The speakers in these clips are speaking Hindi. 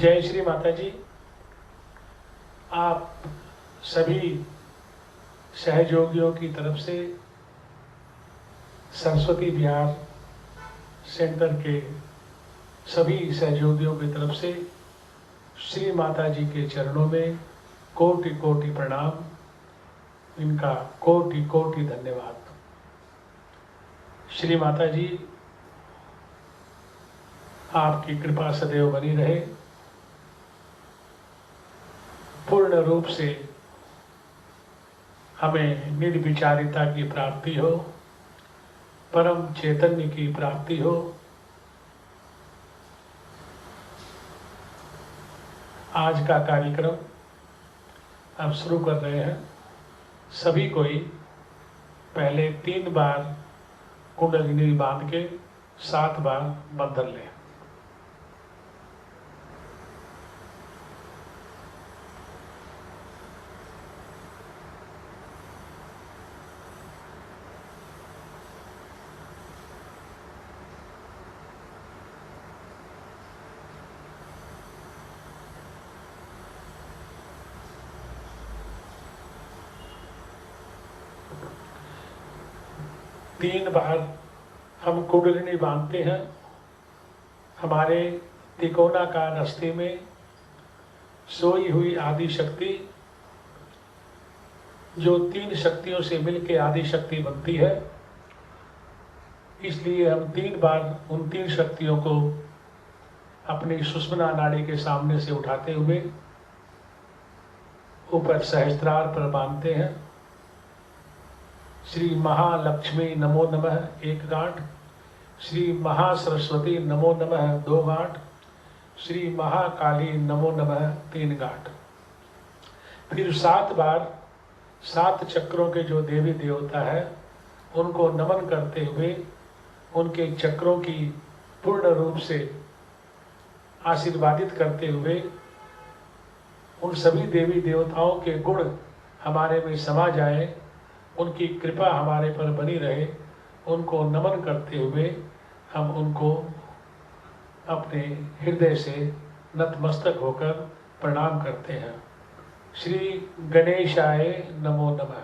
जय श्री माता जी। आप सभी सहयोगियों की तरफ से सरस्वती विहार सेंटर के सभी सहयोगियों की तरफ से श्री माता जी के चरणों में कोटि कोटि प्रणाम, इनका कोटि कोटि धन्यवाद। श्री माता जी, आपकी कृपा सदैव बनी रहे, पूर्ण रूप से हमें निर्विचारिता की प्राप्ति हो, परम चैतन्य की प्राप्ति हो। आज का कार्यक्रम अब शुरू कर रहे हैं। सभी कोई पहले 3 बार कुंडलिनी बांध के 7 बार बंधन लें। तीन बार हम कुंडलिनी बांधते हैं। हमारे तिकोनाकार अस्थि में सोई हुई आदि शक्ति, जो 3 शक्तियों से मिलकर आदि शक्ति बनती है, इसलिए हम 3 बार उन 3 शक्तियों को अपनी सुषुम्ना नाड़ी के सामने से उठाते हुए ऊपर सहस्त्रार पर बांधते हैं। श्री महालक्ष्मी नमो नमः 1 गांठ, श्री महासरस्वती नमो नमः 2 गांठ, श्री महाकाली नमो नमः 3 गांठ। फिर 7 बार 7 चक्रों के जो देवी देवता है उनको नमन करते हुए उनके चक्रों की पूर्ण रूप से आशीर्वादित करते हुए उन सभी देवी देवताओं के गुण हमारे में समा जाए, उनकी कृपा हमारे पर बनी रहे, उनको नमन करते हुए हम उनको अपने हृदय से नतमस्तक होकर प्रणाम करते हैं। श्री गणेशाय नमो नमः,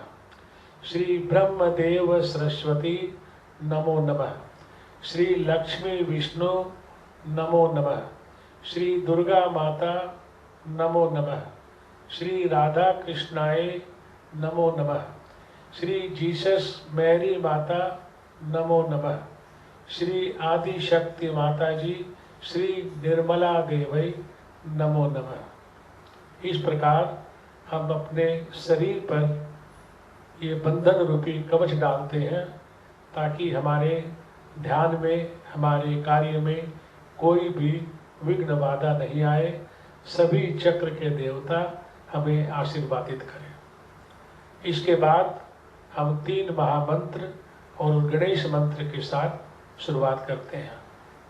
श्री ब्रह्मदेव सरस्वती नमो नमः, श्री लक्ष्मी विष्णु नमो नमः, श्री दुर्गा माता नमो नमः, श्री राधा कृष्णाय नमो नमः, श्री जीसस मैरी माता नमो नमः, श्री आदि शक्ति माता जी श्री निर्मला देवई नमो नमः। इस प्रकार हम अपने शरीर पर ये बंधन रूपी कवच डालते हैं ताकि हमारे ध्यान में, हमारे कार्य में कोई भी विघ्न बाधा नहीं आए। सभी चक्र के देवता हमें आशीर्वादित करें। इसके बाद हम 3 महामंत्र और गणेश मंत्र के साथ शुरुआत करते हैं।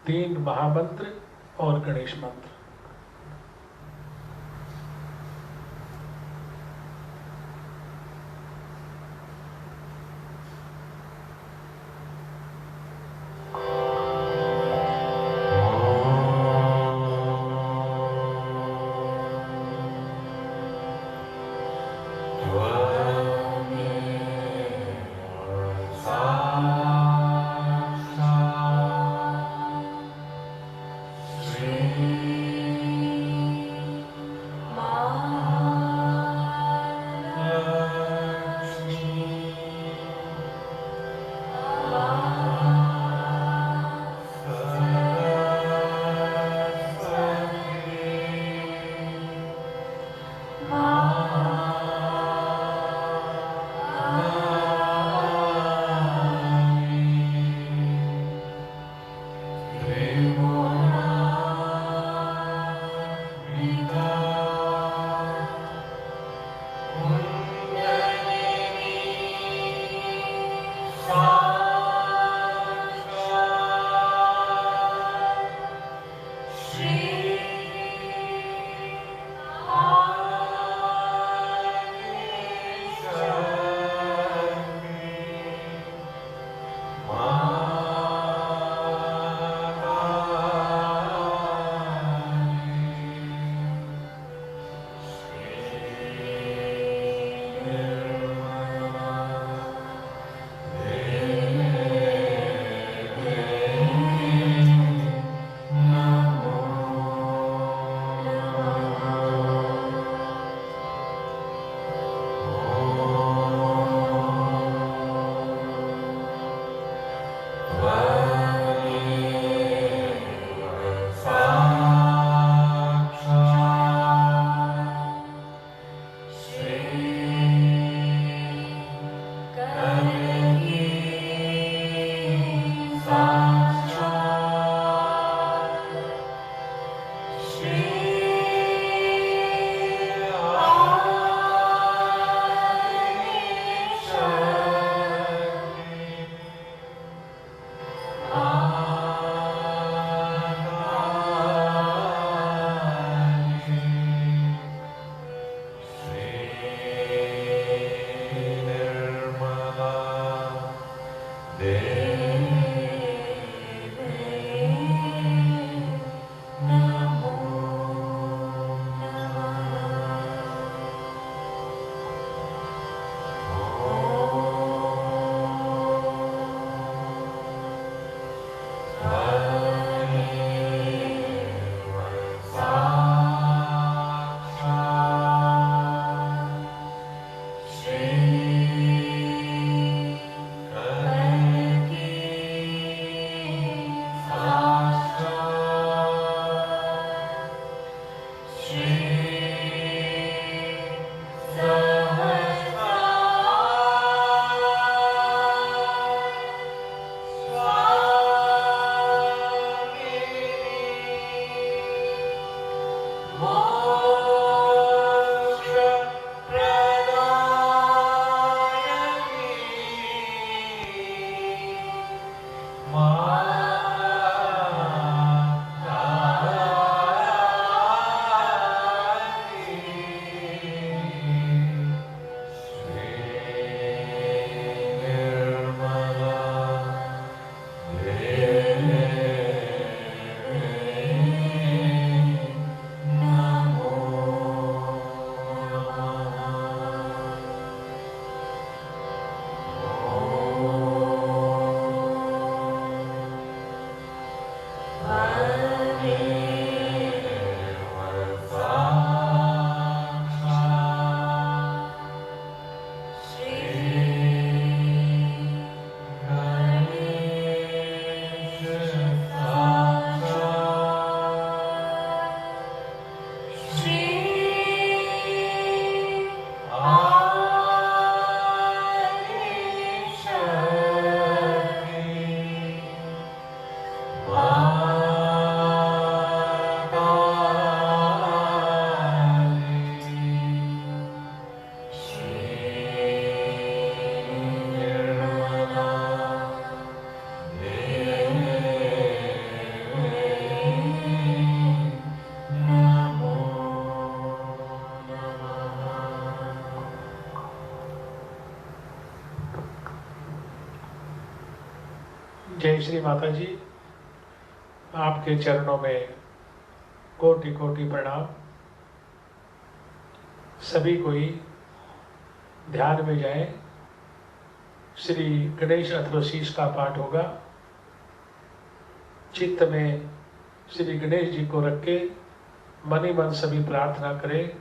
3 महामंत्र और गणेश मंत्र। Three. जय श्री माता जी। आपके चरणों में कोटि कोटि प्रणाम। सभी कोई ध्यान में जाए। श्री गणेश अथर्वशीष का पाठ होगा। चित्त में श्री गणेश जी को रख के मन ही मन सभी प्रार्थना करें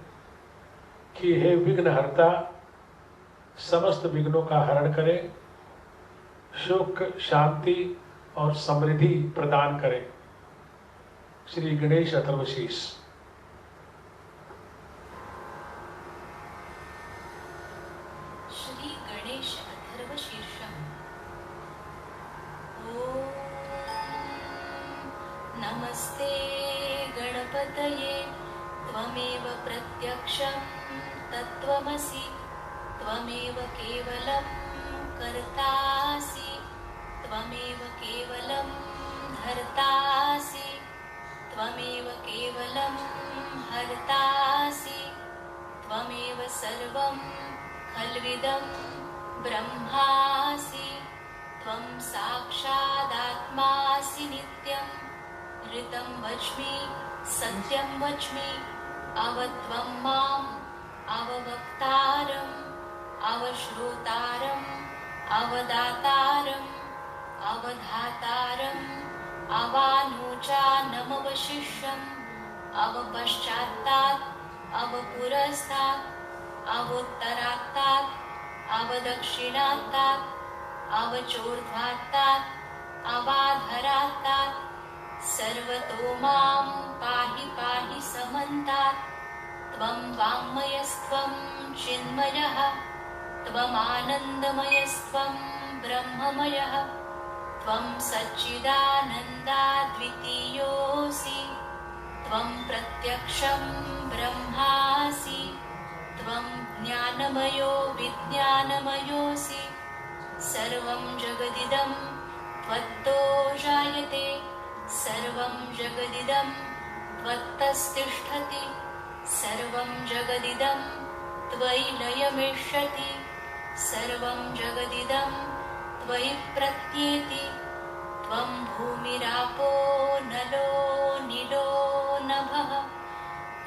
कि हे विघ्नहर्ता, समस्त विघ्नों का हरण करे, सुख शांति और समृद्धि प्रदान करे। श्री गणेश अथर्वशीष। श्री गणेश अथर्वशीर्षम्। ॐ नमस्ते गणपतये, त्वमेव प्रत्यक्षं तत्त्वमसि, त्वमेव केवलं कर्तासि, त्वमेव केवलं धर्तासि, त्वमेव केवलं हर्तासि, त्वमेव सर्वं खल्विदं ब्रह्मासि, त्वं साक्षादात्मासि नित्यं। ऋतं वच्मि सत्यं वच्मि, अवत्वं माम् अववक्तारम्, अवश्रोतारम्, अवदातारम्, अवधातारम्, अवानोचानमवशिष्यम्, अवपश्चात्तात्, अवपुरस्तात्, अवोत्तरात्तात्, अवदक्षिणात्तात्, अवचोर्ध्वात्तात्, अवाधरात्तात्, सर्वतो मां पाहि पाहि समन्तात्। त्वं वाङ्मयस्त्वं चिन्मयः, त्वमानन्दमयस्त्वं ब्रह्ममयः, त्वं सच्चिदानन्दाद्वितीयोऽसि, त्वं प्रत्यक्षं ब्रह्मासि, त्वं ज्ञानमयो विज्ञानमयोऽसि। सर्वं जगदिदं त्वत्तो जायते, सर्वं जगदिदं त्वत्तस्तिष्ठति, सर्वं जगदिदं त्वयि लयमिष्यति, सर्वं जगदिदं त्वयि प्रत्येति। त्वं भूमिरापो नलो निलो नभः,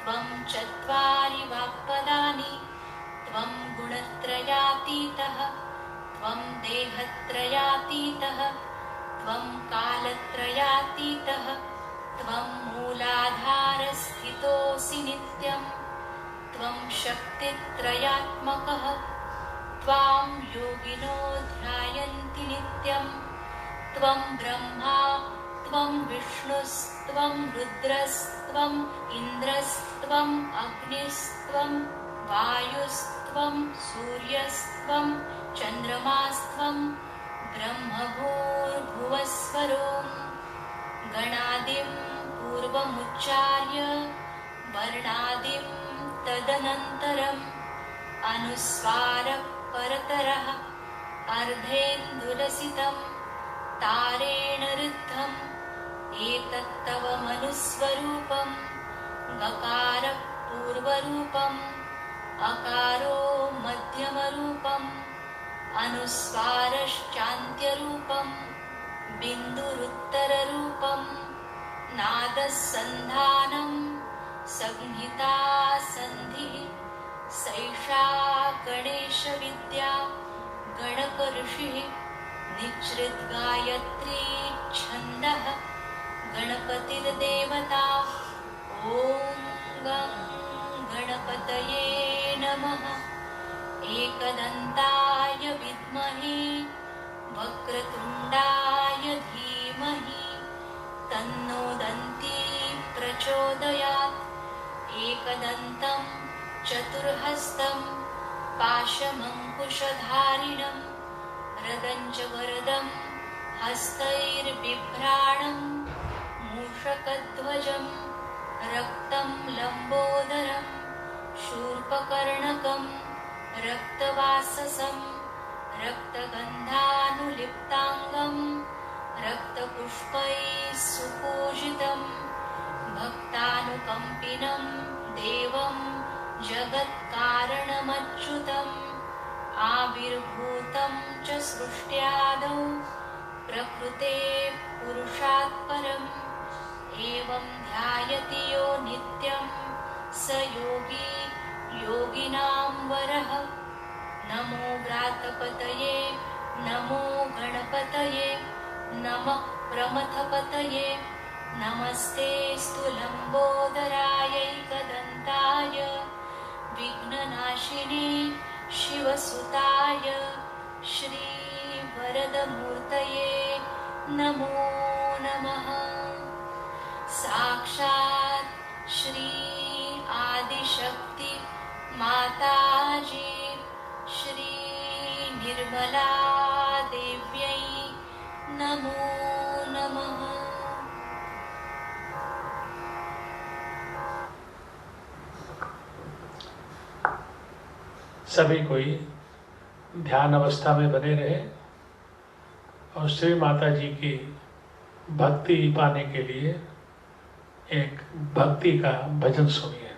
त्वं चत्वारि वाक्पदानि, त्वं गुणत्रयातीतः, त्वं देहत्रयातीतः, त्वं कालत्रयातीतः, त्वं मूलाधारस्थितोऽसि नित्यं, त्वं शक्तित्रयात्मकः, त्वां योगिनो ध्यायन्ति नित्यं। त्वं ब्रह्मा, त्वं विष्णुस्त्वं रुद्रस्त्वं इन्द्रस्त्वं अग्निस्त्वं वायुस्त्वं सूर्यस्त्वं चन्द्रमास्त्वं ब्रह्मभूर्भुवस्वरों। गणादिं पूर्वमुच्चार्य वर्णादिं तदनन्तरम्, अनुस्वारः परतरः अर्धेन्दुलसितं, तारेण ऋद्धम्। एतत्तव मनुस्वरूपं, गकारः पूर्वरूपम्, अकारो मध्यमरूपम्, अनुस्वारश्चान्त्यरूपं, बिन्दुरुत्तररूपं, नादः सन्धानं, संहिता सन्धिः। सैषा गणेशविद्या, गणकऋषिः, निच्छ्रिद्गायत्री छन्दः, गणपतिर्देवता। ॐ गं गणपतये नमः। एकदन्ताय विद्महे, वक्रतुण्डाय धीमहि, तन्नो दन्ती प्रचोदयात्। एकदन्तं चतुर्हस्तं, पाशमङ्कुशधारिणं, रदं च वरदं हस्तैर्बिभ्राणं, मूषकध्वजं रक्तं लम्बोदरं, शूर्पकर्णकं रक्तवाससं, रक्तगन्धानुलिप्ताङ्गं, रक्तपुष्पैः सुपूजितं, भक्तानुकम्पिनं देवं जगत्कारणमच्युतम्। आविर्भूतं च सृष्ट्यादौ प्रकृते पुरुषात् परम् एवं ध्यायति यो नित्यं स योगी योगिनां वरः। नमो व्रातपतये नमो गणपतये नमः प्रमथपतये नमस्ते लम्बोदरायैकदन्ताय विघ्ननाशिने शिवसुताय श्रीवरदमूर्तये नमो नमः। साक्षात् श्री आदिशक्ति माताजी श्री निर्मला देव्यै नमो नमः। सभी कोई ध्यान अवस्था में बने रहे और श्री माता जी की भक्ति पाने के लिए एक भक्ति का भजन सुनिए।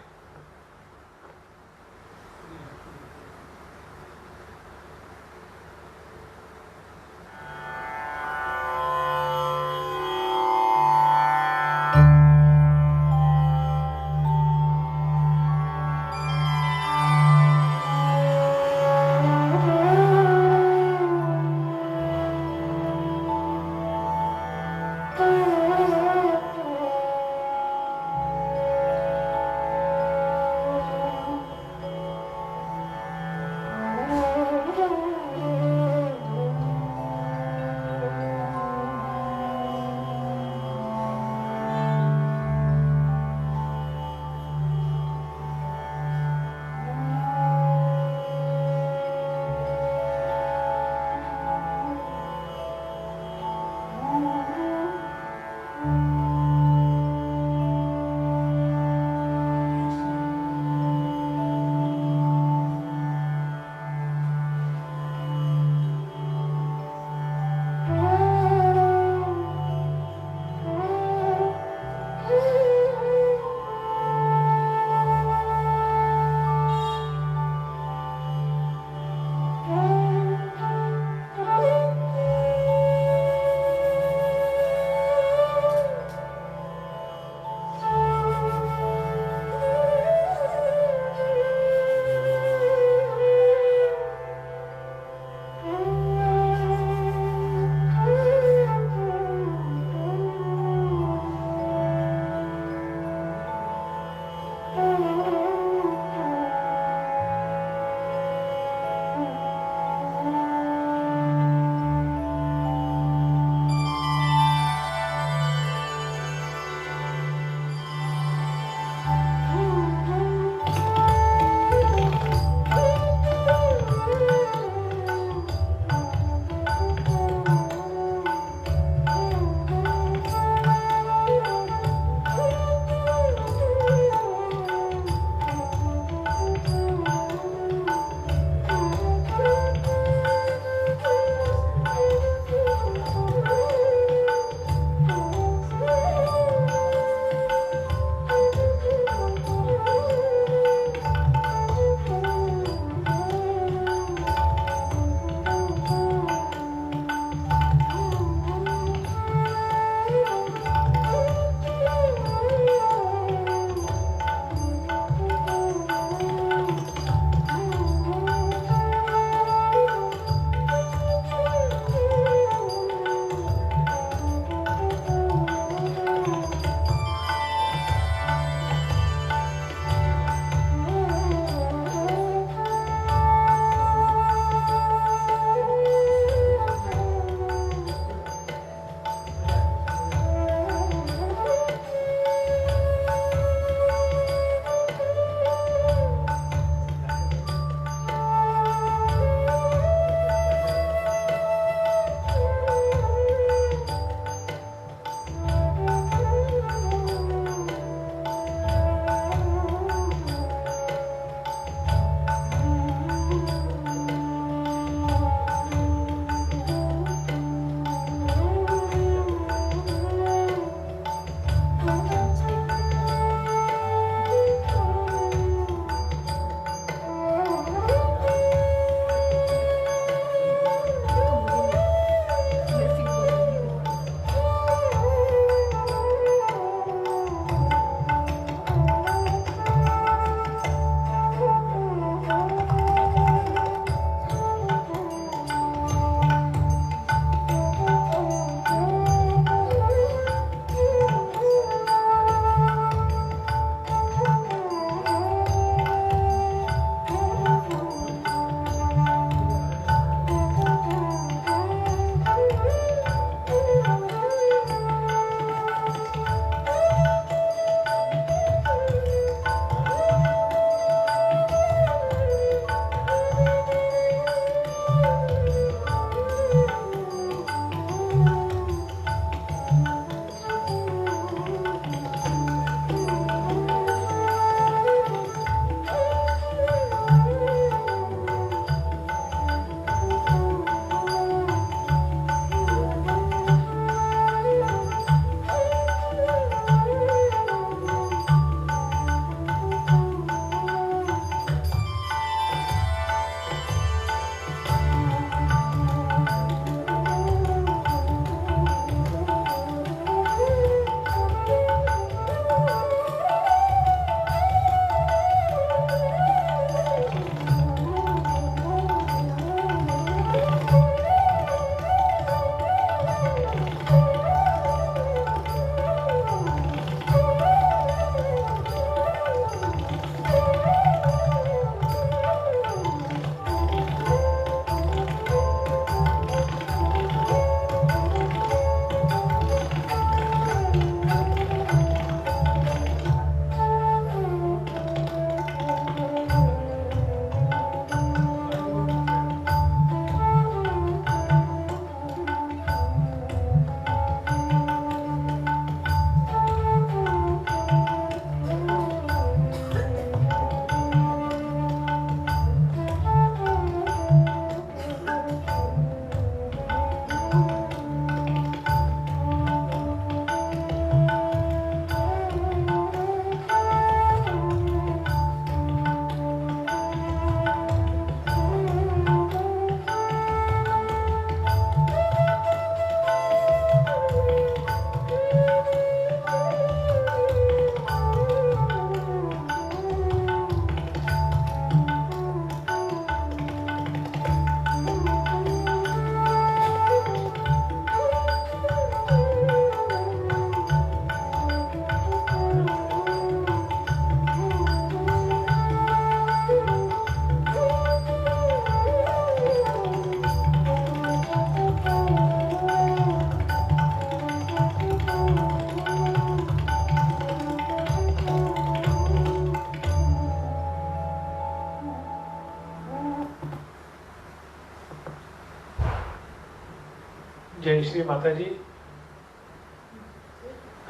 जय श्री माता जी।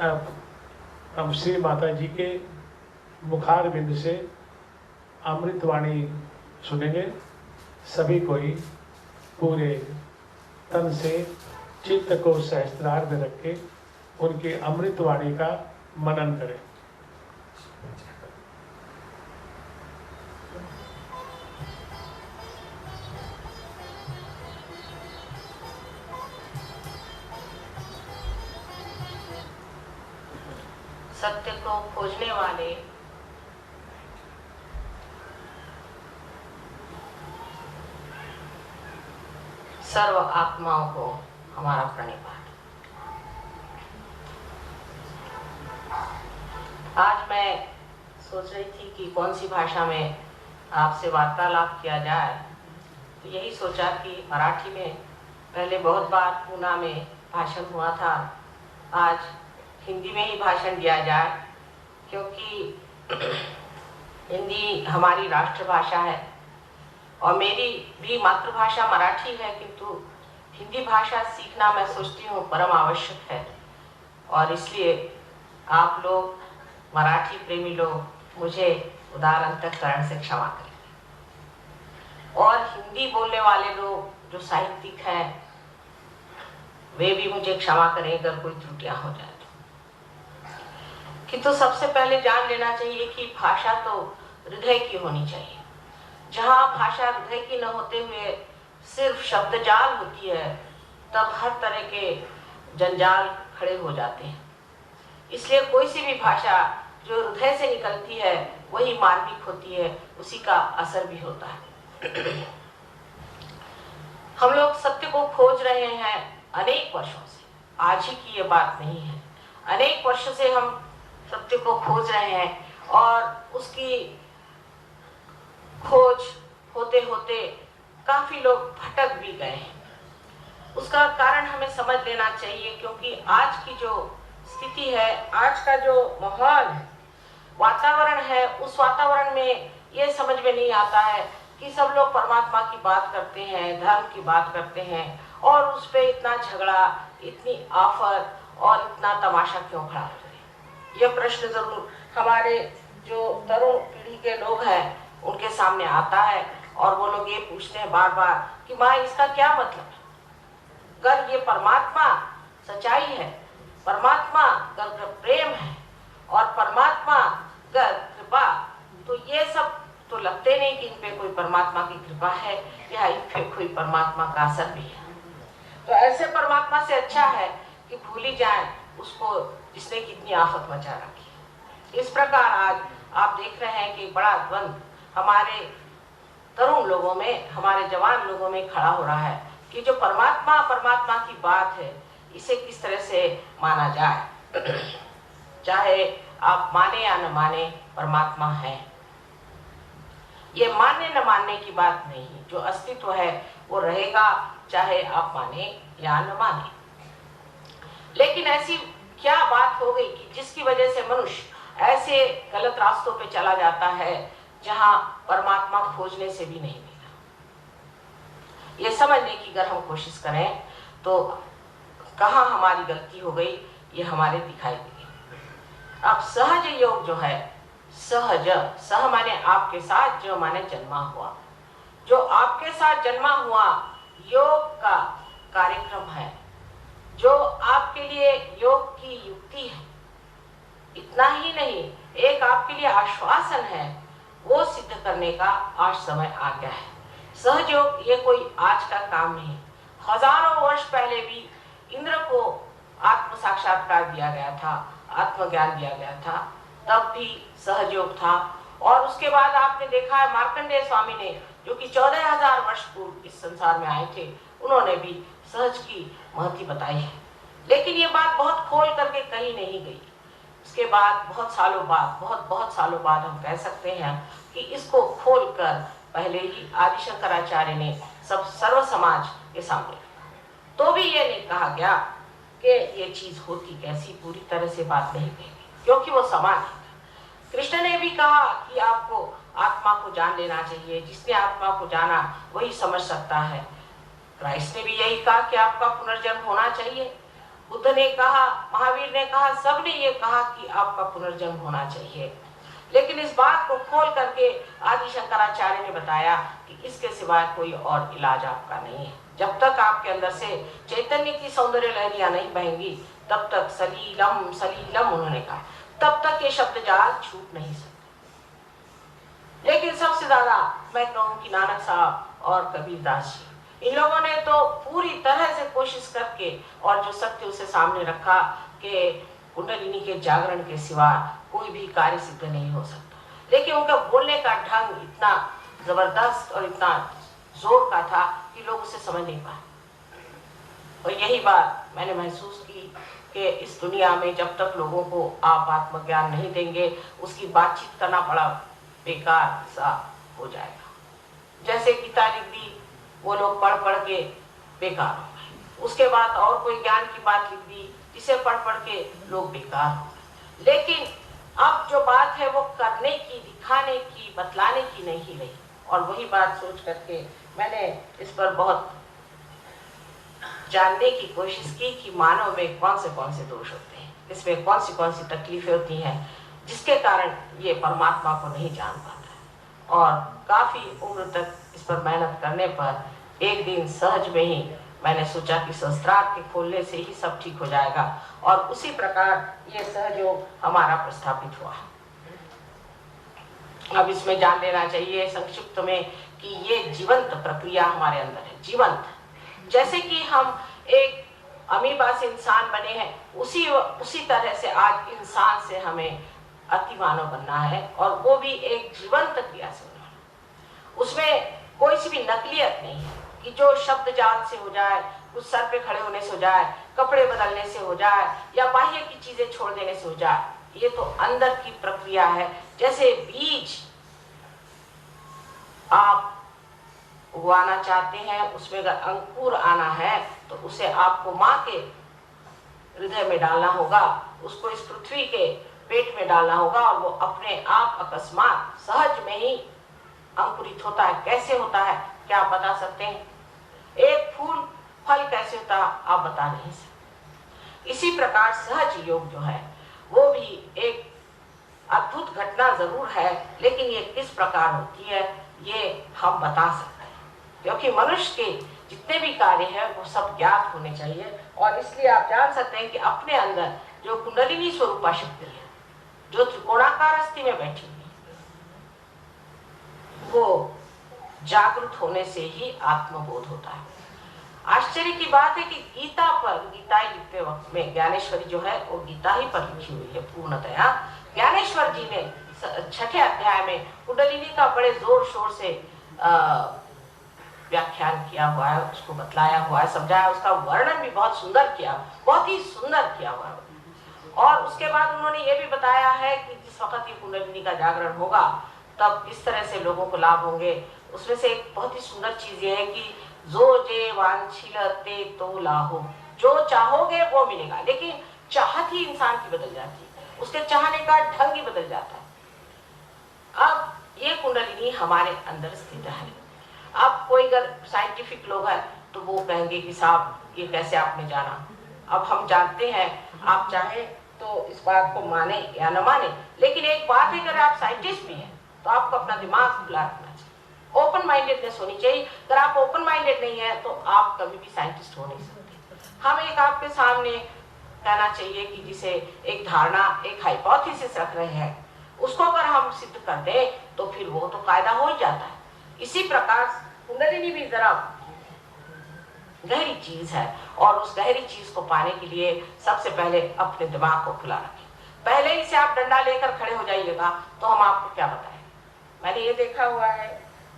अब हम श्री माता जी के मुखार बिंद से अमृतवाणी सुनेंगे। सभी कोई पूरे तन से चित्त को सहस्त्रार में रख के उनकी अमृतवाणी का मनन करें। सत्य को खोजने वाले सर्व आत्माओं को हमारा प्रणिपात। आज मैं सोच रही थी कि कौन सी भाषा में आपसे वार्तालाप किया जाए, तो यही सोचा कि मराठी में पहले बहुत बार पूना में भाषण हुआ था, आज हिंदी में ही भाषण दिया जाए, क्योंकि हिंदी हमारी राष्ट्रभाषा है और मेरी भी मातृभाषा मराठी है, किंतु हिंदी भाषा सीखना मैं सोचती हूँ परम आवश्यक है। और इसलिए आप लोग मराठी प्रेमी लोग मुझे उदार अंतःकरण से क्षमा करें, और हिंदी बोलने वाले लोग जो साहित्यिक हैं वे भी मुझे क्षमा करें अगर कोई त्रुटियां हो जाए। किंतु सबसे पहले जान लेना चाहिए कि भाषा तो हृदय की होनी चाहिए। जहाँ भाषा हृदय की न होते हुए सिर्फ शब्दजाल होती है, तब हर तरह के जंजाल खड़े हो जाते हैं। इसलिए कोई सी भी भाषा जो हृदय से निकलती है वही मार्मिक होती है, उसी का असर भी होता है। हम लोग सत्य को खोज रहे हैं अनेक वर्षों से, आज ही की ये बात नहीं है। अनेक वर्षों से हम सत्य को खोज रहे हैं और उसकी खोज होते होते काफी लोग भटक भी गए हैं। उसका कारण हमें समझ लेना चाहिए, क्योंकि आज की जो स्थिति है, आज का जो माहौल है, वातावरण है, उस वातावरण में ये समझ में नहीं आता है कि सब लोग परमात्मा की बात करते हैं, धर्म की बात करते हैं, और उस पर इतना झगड़ा, इतनी आफत और इतना तमाशा क्यों खड़ा होता है। यह प्रश्न जरूर हमारे जो तरुण पीढ़ी के लोग हैं उनके सामने आता है, और वो लोग ये पूछते हैं बार बार कि माँ इसका क्या मतलब है। अगर ये परमात्मा सच्चाई है, परमात्मा अगर प्रेम है और परमात्मा अगर कृपा, तो ये सब तो लगते नहीं कि इन पे कोई परमात्मा की कृपा है या इन पे कोई परमात्मा का असर भी है। तो ऐसे परमात्मा से अच्छा है कि भूल ही जाए उसको जिसने कितनी आफत मचा रखी। इस प्रकार आज आप देख रहे हैं कि बड़ा द्वंद हमारे तरुण लोगों में, हमारे जवान लोगों में खड़ा हो रहा है कि जो परमात्मा की बात है इसे किस तरह से माना जाए। चाहे आप माने या न माने, परमात्मा है। ये मानने न मानने की बात नहीं, जो अस्तित्व है वो रहेगा, चाहे आप माने या न माने। लेकिन ऐसी क्या बात हो गई कि जिसकी वजह से मनुष्य ऐसे गलत रास्तों पे चला जाता है जहां परमात्मा खोजने से भी नहीं मिला। ये समझने की अगर हम कोशिश करें तो कहाँ हमारी गलती हो गई ये हमारे दिखाई देगी। अब सहज योग जो है, सहज, सह माने आपके साथ, जो माने जन्मा हुआ, जो आपके साथ जन्मा हुआ योग का कार्यक्रम है, जो आपके लिए योग की युक्ति है। इतना ही नहीं, एक आपके लिए आश्वासन है, वो सिद्ध करने का आज समय आ गया है। सहयोग ये कोई आज का काम नहीं। हजारों वर्ष पहले भी इंद्र को आत्म साक्षात्कार दिया गया था, आत्मज्ञान दिया गया था, तब भी सहयोग था। और उसके बाद आपने देखा है मार्कंडेय स्वामी ने, जो कि 14,000 वर्ष पूर्व इस संसार में आए थे, उन्होंने भी सहज की महत्व बताई है। लेकिन ये बात बहुत खोल करके कही नहीं गई। उसके बाद बहुत सालों बाद हम कह सकते हैं कि इसको खोलकर पहले ही आदि शंकराचार्य ने सब सर्व समाज के सामने, तो भी ये नहीं कहा गया कि ये चीज होती कैसी, पूरी तरह से बात नहीं कही, क्योंकि वो समान है। कृष्ण ने भी कहा कि आपको आत्मा को जान लेना चाहिए, जिसने आत्मा को जाना वही समझ सकता है। क्राइस्ट ने भी यही कहा कि आपका पुनर्जन्म होना चाहिए। बुद्ध ने कहा, महावीर ने कहा, सबने ये कहा कि आपका पुनर्जन्म होना चाहिए। लेकिन इस बात को खोल करके आदि शंकराचार्य ने बताया कि इसके सिवाय कोई और इलाज आपका नहीं है। जब तक आपके अंदर से चैतन्य की सौंदर्य लहरियां नहीं बहेंगी तब तक सलीलम सलीलम उन्होंने कहा, तब तक ये शब्द जाल छूट नहीं सकते। लेकिन सबसे ज्यादा मैं कहूँ कि नानक साहब और कबीरदास जी, इन लोगों ने तो पूरी तरह से कोशिश करके और जो सत्य उसे सामने रखा कि कुंडलिनी के जागरण के सिवा कोई भी कार्य सिद्ध नहीं हो सकता। लेकिन उनका बोलने का ढंग इतना जबरदस्त और इतना जोर का था कि लोग उसे समझ नहीं पाए। और यही बात मैंने महसूस की कि इस दुनिया में जब तक लोगों को आप आत्मज्ञान नहीं देंगे उसकी बातचीत करना बड़ा बेकार सा हो जाएगा। जैसे गीता लिख दी, वो लोग पढ़ पढ़ के बेकार हो गए। उसके बाद और कोई ज्ञान की बात लिख दी जिसे पढ़ पढ़ के लोग बेकार हो गए। लेकिन अब जो बात है वो करने की, दिखाने की, बतलाने की नहीं रही। और वही बात सोच करके मैंने इस पर बहुत जानने की कोशिश की कि मानव में कौन से दोष होते हैं, इसमें कौन सी तकलीफें होती हैं जिसके कारण ये परमात्मा को नहीं जान पाता है। और काफी उम्र तक इस पर मेहनत करने पर एक दिन सहज में ही मैंने सोचा कि सहस्त्रार्थ के खोलने से ही सब ठीक हो जाएगा। और उसी प्रकार ये सहयोग हमारा प्रस्थापित हुआ। अब इसमें जान लेना चाहिए संक्षिप्त में कि ये जीवंत प्रक्रिया हमारे अंदर है, जीवंत। जैसे कि हम एक अमीबा से इंसान बने हैं, उसी तरह से आज इंसान से हमें अतिमानव बनना है, और वो भी एक जीवंत क्रिया से बनना है। उसमें कोई सी भी नकलियत नहीं है कि जो शब्द जाल से हो जाए, कुछ सर पे खड़े होने से हो जाए, कपड़े बदलने से हो जाए, या बाह्य की चीजें छोड़ देने से हो जाए। ये तो अंदर की प्रक्रिया है। जैसे बीज आप उगाना चाहते हैं, उसमें अगर अंकुर आना है तो उसे आपको माँ के हृदय में डालना होगा, उसको इस पृथ्वी के पेट में डालना होगा, और वो अपने आप अकस्मात सहज में ही अंकुरित होता है। कैसे होता है क्या आप बता सकते हैं? एक फूल फल कैसे होता है आप बता नहीं सकते। इसी प्रकार सहज योग जो है वो भी एक अद्भुत घटना जरूर है, लेकिन ये किस प्रकार होती है ये हम बता सकते हैं, क्योंकि मनुष्य के जितने भी कार्य हैं वो सब ज्ञात होने चाहिए। और इसलिए आप जान सकते हैं कि अपने अंदर जो कुंडलिनी स्वरूपा शक्ति है, जो त्रिकोणाकार अस्थि में बैठी हुई, वो जागृत होने से ही आत्मबोध होता है। आश्चर्य की बात है कि गीता पर, गीता लिखते वक्त में ज्ञानेश्वरी जो है वो गीता ही पर लिखी हुई है पूर्णतया। ज्ञानेश्वर जी ने 6ठे अध्याय में कुंडलिनी का बड़े जोर शोर से व्याख्यान किया हुआ है, उसको बतलाया हुआ है, समझाया, उसका वर्णन भी बहुत सुंदर किया, बहुत ही सुंदर किया हुआ है। और उसके बाद उन्होंने ये भी बताया है कि जिस वक्त ये कुंडलिनी का जागरण होगा तब किस तरह से लोगों को लाभ होंगे। उसमें से एक बहुत ही सुंदर चीज ये है कि जो जे वांछिलते तो लाहो, जो चाहोगे वो मिलेगा। लेकिन चाहत ही इंसान की बदल जाती है, उसके चाहने का ढंग ही बदल जाता है। अब ये कुंडलिनी हमारे अंदर स्थित है। अब कोई अगर साइंटिफिक लोग हैं तो वो कहेंगे कि साहब ये कैसे आपने जाना। अब हम जानते हैं, आप चाहे तो इस बात को माने या न माने, लेकिन एक बात है, अगर आप साइंटिस्ट भी हैं तो आपको अपना दिमाग खुला रखना चाहिए, ओपन माइंडेडनेस होनी चाहिए। अगर आप ओपन माइंडेड नहीं है तो आप कभी भी साइंटिस्ट हो नहीं सकते। हम एक आपके सामने कहना चाहिए कि जिसे एक धारणा, एक हाइपोथेसिस रख रहे हैं, उसको अगर हम सिद्ध कर दें तो फिर वो तो कायदा हो ही जाता है। इसी प्रकार कुंडलिनी भी जरा गहरी चीज है, और उस गहरी चीज को पाने के लिए सबसे पहले अपने दिमाग को खुला रखें। पहले ही से आप डंडा लेकर खड़े हो जाइएगा तो हम आपको क्या बताएं। मैंने ये देखा हुआ है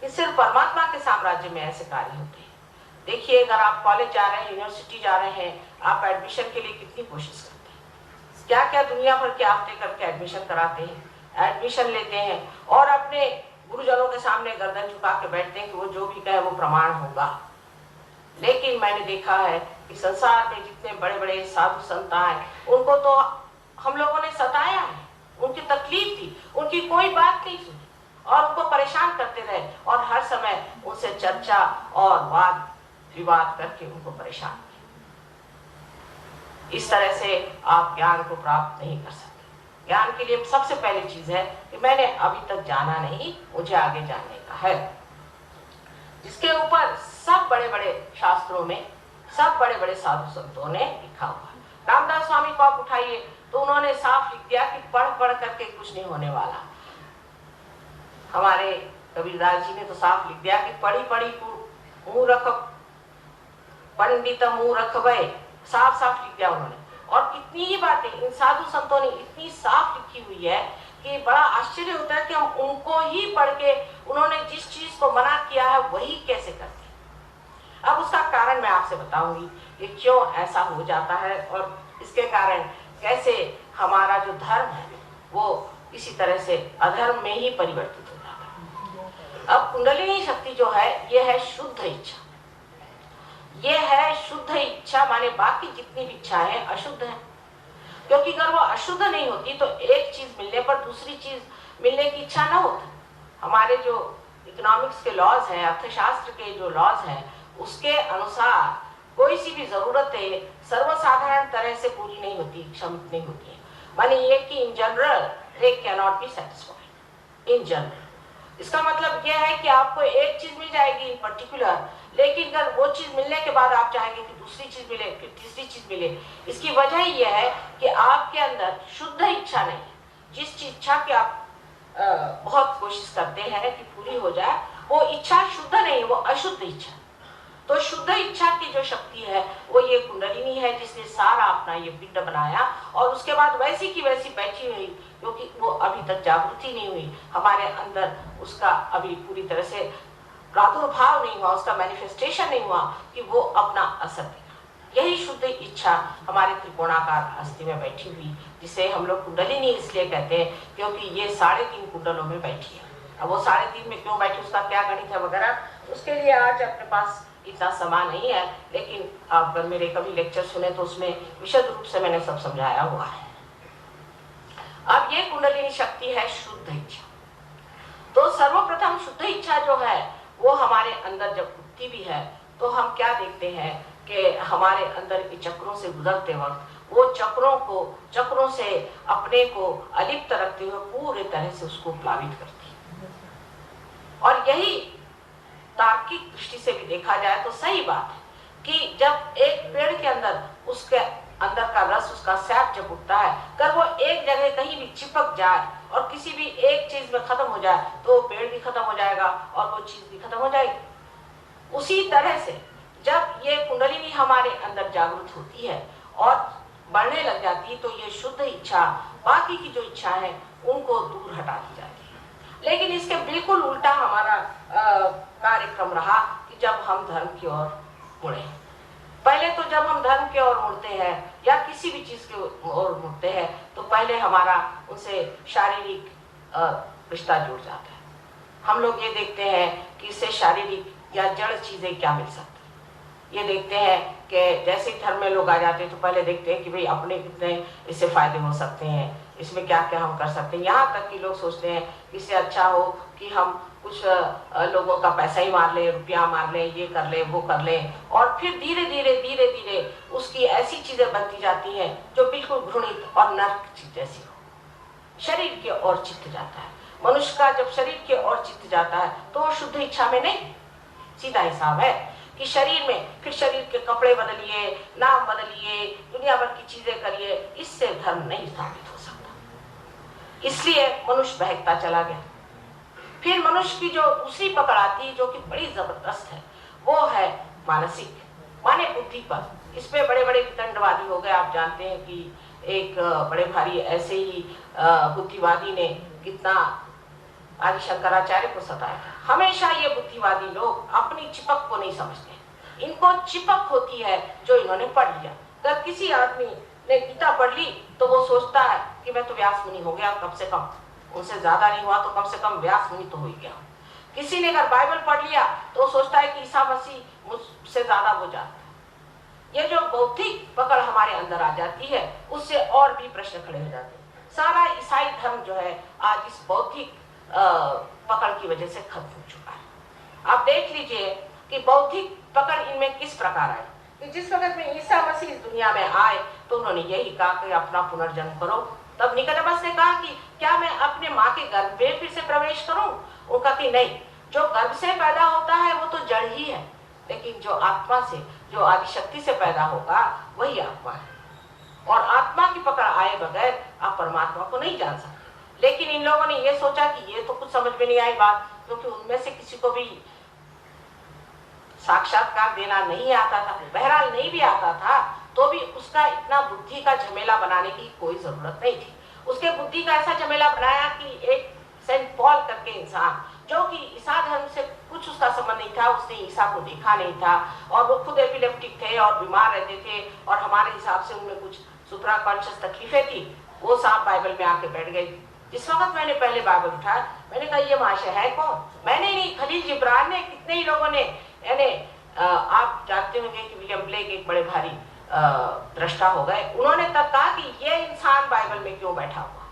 कि सिर्फ परमात्मा के साम्राज्य में ऐसे कार्य होते हैं। देखिए, अगर आप कॉलेज जा रहे हैं, यूनिवर्सिटी जा रहे हैं, आप एडमिशन के लिए कितनी कोशिश करते हैं, क्या क्या दुनिया भर के आफ्ते करके एडमिशन कराते हैं, एडमिशन लेते हैं, और अपने गुरुजनों के सामने गर्दन झुका के बैठते हैं कि वो जो भी कहे वो प्रमाण होगा। लेकिन मैंने देखा है कि संसार में जितने बड़े बड़े साधु संत आए, उनको तो हम लोगों ने सताया है, उनकी तकलीफ थी, उनकी कोई बात नहीं सुनी और उनको परेशान करते रहे, और हर समय उनसे चर्चा और वाद विवाद करके उनको परेशान किया। इस तरह से आप ज्ञान को प्राप्त नहीं कर सकते। ज्ञान के लिए सबसे पहली चीज है कि मैंने अभी तक जाना नहीं, मुझे आगे जानने का है, जिसके ऊपर सब बड़े बड़े शास्त्रों में सब बड़े बड़े साधु संतों ने लिखा हुआ है। रामदास स्वामी को आप उठाइए तो उन्होंने साफ लिख दिया कि पढ़ पढ़ करके कुछ नहीं होने वाला। हमारे कबीरदास जी ने तो साफ लिख दिया कि पढ़ी पढ़ी मूर्ख पंडित मूर्ख भय, साफ साफ लिख दिया उन्होंने। और कितनी ही बातें इन साधु संतों ने इतनी साफ लिखी हुई है कि बड़ा आश्चर्य होता है कि हम उनको ही पढ़ के उन्होंने जिस चीज को मना किया है वही कैसे करते हैं। अब उसका कारण मैं आपसे बताऊंगी कि क्यों ऐसा हो जाता है और इसके कारण कैसे हमारा जो धर्म है वो इसी तरह से अधर्म में ही परिवर्तित हो जाता है। अब कुंडलिनी शक्ति जो है ये है शुद्ध इच्छा। ये है शुद्ध इच्छा, माने बाकी जितनी भी इच्छा है अशुद्ध है, क्योंकि अगर वो अशुद्ध नहीं होती तो एक चीज मिलने पर दूसरी चीज मिलने की इच्छा ना होती। हमारे जो इकोनॉमिक्स के लॉज हैं, अर्थशास्त्र के जो लॉज हैं, उसके अनुसार कोई सी भी जरूरतें सर्वसाधारण तरह से पूरी नहीं होती, क्षमित नहीं होती है। माने ये कि in general they can not be satisfied in general. इसका मतलब यह है कि आपको एक चीज मिल जाएगी इन पर्टिकुलर, लेकिन अगर वो चीज मिलने के बाद आप चाहेंगे कि दूसरी चीज मिले, फिर तीसरी चीज मिले। इसकी वजह यह है कि आपके अंदर शुद्ध इच्छा नहीं है। जिस इच्छा की आप बहुत कोशिश करते हैं कि पूरी हो जाए, वो इच्छा शुद्ध नहीं, वो अशुद्ध इच्छा। तो शुद्ध इच्छा की जो शक्ति है वो ये कुंडलिनी है, जिसने सारा अपना ये पिंड बनाया और उसके बाद वैसी की वैसी बैठी हुई, क्योंकि वो अभी तक जागृति नहीं हुई हमारे अंदर, उसका अभी पूरी तरह से प्रादुर्भाव नहीं हुआ, उसका मैनिफेस्टेशन नहीं हुआ कि वो अपना असर दिखा। यही शुद्ध इच्छा हमारे त्रिकोणाकार अस्थि में बैठी हुई, जिसे हम लोग कुंडलिनी इसलिए कहते हैं क्योंकि ये 3.5 कुंडलों में बैठी है। अब वो 3.5 में क्यों बैठी, उसका क्या गणित है वगैरह, उसके लिए आज अपने पास इतना समय नहीं है, लेकिन आप अगर मेरे कभी लेक्चर सुने तो उसमें विशद रूप से मैंने सब समझाया हुआ है। अब ये कुंडलिनी शक्ति है शुद्ध इच्छा। तो सर्वप्रथम शुद्ध इच्छा जो है वो हमारे अंदर जब उठती भी है तो हम क्या देखते हैं कि हमारे अंदर के चक्रों से गुजरते वक्त वो चक्रों से अपने को अलिप्त रखते हुए पूरे तरह से उसको प्लावित करती है। और यही तार्किक दृष्टि से भी देखा जाए तो सही बात है कि जब एक पेड़ के अंदर उसके अंदर का रस, उसका सैप जब उठता है, अगर वो एक जगह कहीं भी चिपक जाए और किसी भी एक चीज में खत्म हो जाए तो वो पेड़ भी खत्म हो जाएगा और वो चीज भी खत्म हो जाएगी। उसी तरह से जब ये कुंडलिनी हमारे अंदर जागृत होती है और बढ़ने लग जाती है तो ये शुद्ध इच्छा बाकी की जो इच्छा है उनको दूर हटा दी जाती है। लेकिन इसके बिल्कुल उल्टा हमारा कार्यक्रम रहा कि जब हम धर्म की ओर मुड़े। पहले तो जब हम धर्म की ओर मुड़ते हैं या किसी भी चीज की ओर मुड़ते हैं तो पहले हमारा उनसे शारीरिक रिश्ता जुड़ जाता है। हम लोग ये देखते हैं कि इससे शारीरिक या जड़ चीजें क्या मिल सकती है। ये देखते हैं कि जैसे ही धर्म में लोग आ जाते हैं तो पहले देखते हैं कि भाई अपने कितने इससे फायदे हो सकते हैं, इसमें क्या क्या हम कर सकते हैं। यहाँ तक कि लोग सोचते हैं कि इससे अच्छा हो कि हम कुछ लोगों का पैसा ही मार ले, रुपया मार ले, ये कर ले, वो कर ले, और फिर धीरे धीरे उसकी ऐसी चीजें बनती जाती हैं जो बिल्कुल घृणित और नरक चीज जैसी हो। शरीर के ओर चित्त जाता है। मनुष्य का जब शरीर के ओर चित्त जाता है तो वो शुद्ध इच्छा में नहीं। सीधा हिसाब है कि शरीर में फिर शरीर के कपड़े बदलिए, नाम बदलिए, दुनिया भर की चीजें करिए, इससे धर्म नहीं स्थापित हो सकता। इसलिए मनुष्य बहकता चला गया। फिर मनुष्य की जो दूसरी पकड़ आती है जो कि बड़ी जबरदस्त है, वो है मानसिक, माने बुद्धि पर। इसमें बड़े बड़े वितंडवादी हो गए। आप जानते हैं कि एक बड़े भारी ऐसे ही बुद्धिवादी ने कितना आदि शंकराचार्य को सताया। हमेशा ये बुद्धिवादी लोग अपनी चिपक को नहीं समझते। इनको चिपक होती है जो इन्होंने पढ़ लिया। अगर किसी आदमी ने गीता पढ़ ली तो वो सोचता है कि मैं तो व्यास मुनि हो गया, कम से कम उनसे ज्यादा नहीं हुआ तो कम से कम व्यास मुनि तो हो ही गया। किसी ने अगर बाइबल पढ़ लिया तो सोचता है कि ईसा मसीह मुझसे ज्यादा हो जाता है। ये जो बौद्धिक पकड़ हमारे अंदर आ जाती है उससे और भी प्रश्न खड़े हो जाते हैं। सारा ईसाई धर्म जो है आज इस बौद्धिक पकड़ की वजह से खत्म हो चुका है। आप देख लीजिए कि बौद्धिक पकड़ इनमें किस प्रकार आई। कि जिस वक्त में ईसा मसीह इस दुनिया में आए तो उन्होंने यही कहा कि अपना पुनर्जन्म करो। तब निकोदेमस ने कहा कि क्या मैं अपने माँ के गर्भ में फिर से प्रवेश करूं? वो कहा कि नहीं, जो गर्भ से पैदा होता है वो तो जड़ ही है, लेकिन जो आत्मा से, जो आदिशक्ति से पैदा होगा वही आत्मा है। और आत्मा की पकड़ आए बगैर आप परमात्मा को नहीं जान सकते। लेकिन इन लोगों ने ये सोचा कि ये तो कुछ समझ में नहीं आई बात, क्योंकि उनमें से किसी को भी साक्षात्कार देना नहीं आता था, बहरहाल नहीं भी आता था तो भी उसका इतना बुद्धि का झमेला बनाने की कोई जरूरत नहीं थी। उसके बुद्धि का ऐसा झमेला बनाया कि एक सेंट पॉल करके इंसान, जो कि ईसा धर्म से कुछ उसका संबंध नहीं था, उसने ईसा को देखा नहीं था और वो खुद एपिलेप्टिक थे और बीमार रहते थे और हमारे हिसाब से उनमें कुछ सुप्रा कॉन्शियस तकलीफें थी। वो साहब बाइबल में आके बैठ गए। जिस वक्त मैंने पहले बाइबल उठाया, मैंने कहा ये महाशय है कौन? मैंने नहीं, खलील जिब्रान ने, कितने ही लोगों ने, यानी आप जानते होंगे कि विलियम ब्लेक एक बड़े भारी दृष्टा हो गए, उन्होंने तब कहा कि ये इंसान बाइबल में क्यों बैठा हुआ,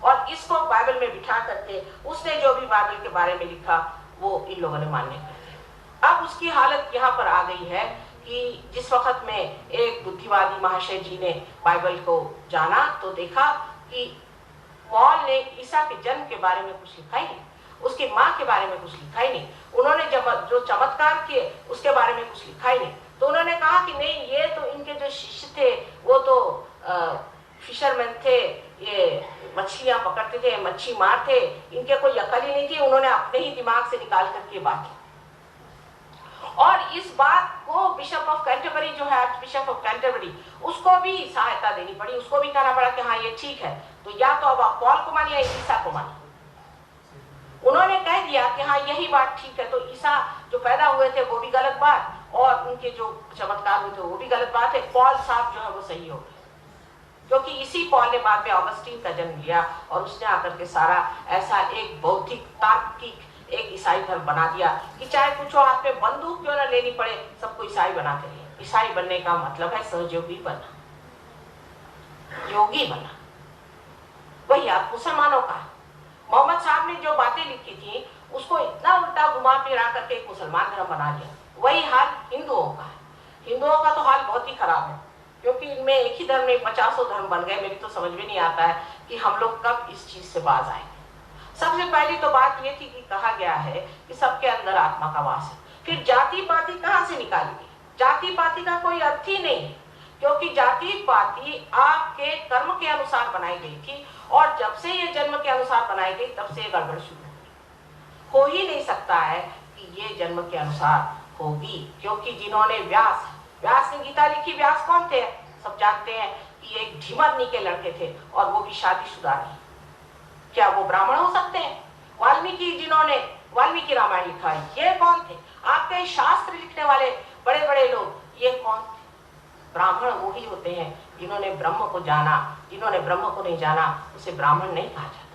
और इसको बाइबल में बिठा करके उसने जो भी बाइबल के बारे में लिखा वो इन लोगों ने मान्य कर दिया। अब उसकी हालत यहाँ पर आ गई है कि जिस वक्त में एक बुद्धिवादी महाशय जी ने बाइबल को जाना तो देखा कि पॉल ने ईसा के जन्म के बारे में कुछ लिखा ही नहीं, उसकी माँ के बारे में कुछ लिखा ही नहीं, उन्होंने जो चमत्कार किए उसके बारे में कुछ लिखा ही नहीं। तो उन्होंने कहा कि नहीं, ये तो इनके जो शिष्य थे वो तो फिशरमैन थे, ये मछलियां पकड़ते थे, मच्छी मार थे, इनके कोई अकल ही नहीं थी, उन्होंने अपने ही दिमाग से निकाल करके बात की। और इस बात को बिशप ऑफ कैंटरबरी जो है, बिशप ऑफ कैंटरबरी, उसको भी सहायता देनी पड़ी, उसको भी कहना पड़ा कि हाँ ये ठीक है, तो या तो अब आप पॉल को मानिए या ईसा को मानिए। उन्होंने कह दिया कि हाँ यही बात ठीक है, तो ईसा जो पैदा हुए थे वो भी गलत बात और उनके जो चमत्कार हुए थे वो भी गलत बात है, पॉल साहब जो है वो सही हो गए। क्योंकि इसी पॉल ने बाद में ऑगस्टीन का जन्म लिया और उसने आकर के सारा ऐसा एक बौद्धिक तार्किक एक ईसाई धर्म बना दिया कि चाहे पूछो हाथ में बंदूक क्यों ना लेनी पड़े, सबको ईसाई बनाते रहे। ईसाई बनने का मतलब है सहयोगी बनना, योगी बनना। वही आप मुसलमानों का, मोहम्मद साहब ने जो बातें लिखी थी उसको इतना उल्टा घुमा फिरा करके एक मुसलमान धर्म बना दिया। वही हाल हिंदुओं का है। हिंदुओं का तो हाल बहुत ही खराब है, क्योंकि इनमें एक ही धर्म में 50 धर्म बन गए। मेरी तो समझ में नहीं आता है कि हम लोग कब इस चीज से बाज आएंगे। सबसे पहली तो बात ये थी कि कहा गया है कि सबके अंदर आत्मा का वास है। फिर जाति पाति कहाँ से निकाली गई? जाति पाति का कोई अर्थ ही नहीं है, क्योंकि जाति पाति आपके कर्म के अनुसार बनाई गई थी और जब से ये जन्म के अनुसार बनाई गई तब से गड़बड़ शुरू हो ही नहीं सकता है कि ये जन्म के अनुसार होगी। क्योंकि जिन्होंने व्यास ने गीता लिखी, व्यास कौन थे? सब जानते हैं कि एक ढिमरनी के लड़के थे और वो भी शादीशुदा नहीं। क्या वो ब्राह्मण हो सकते हैं? वाल्मीकि, जिन्होंने वाल्मीकि रामायण लिखा है, ये कौन थे? आपके शास्त्र लिखने वाले बड़े बड़े लोग, ये कौन थे? ब्राह्मण वो ही होते हैं जिन्होंने ब्रह्म को जाना। जिन्होंने ब्रह्म को नहीं जाना उसे ब्राह्मण नहीं कहा जाता।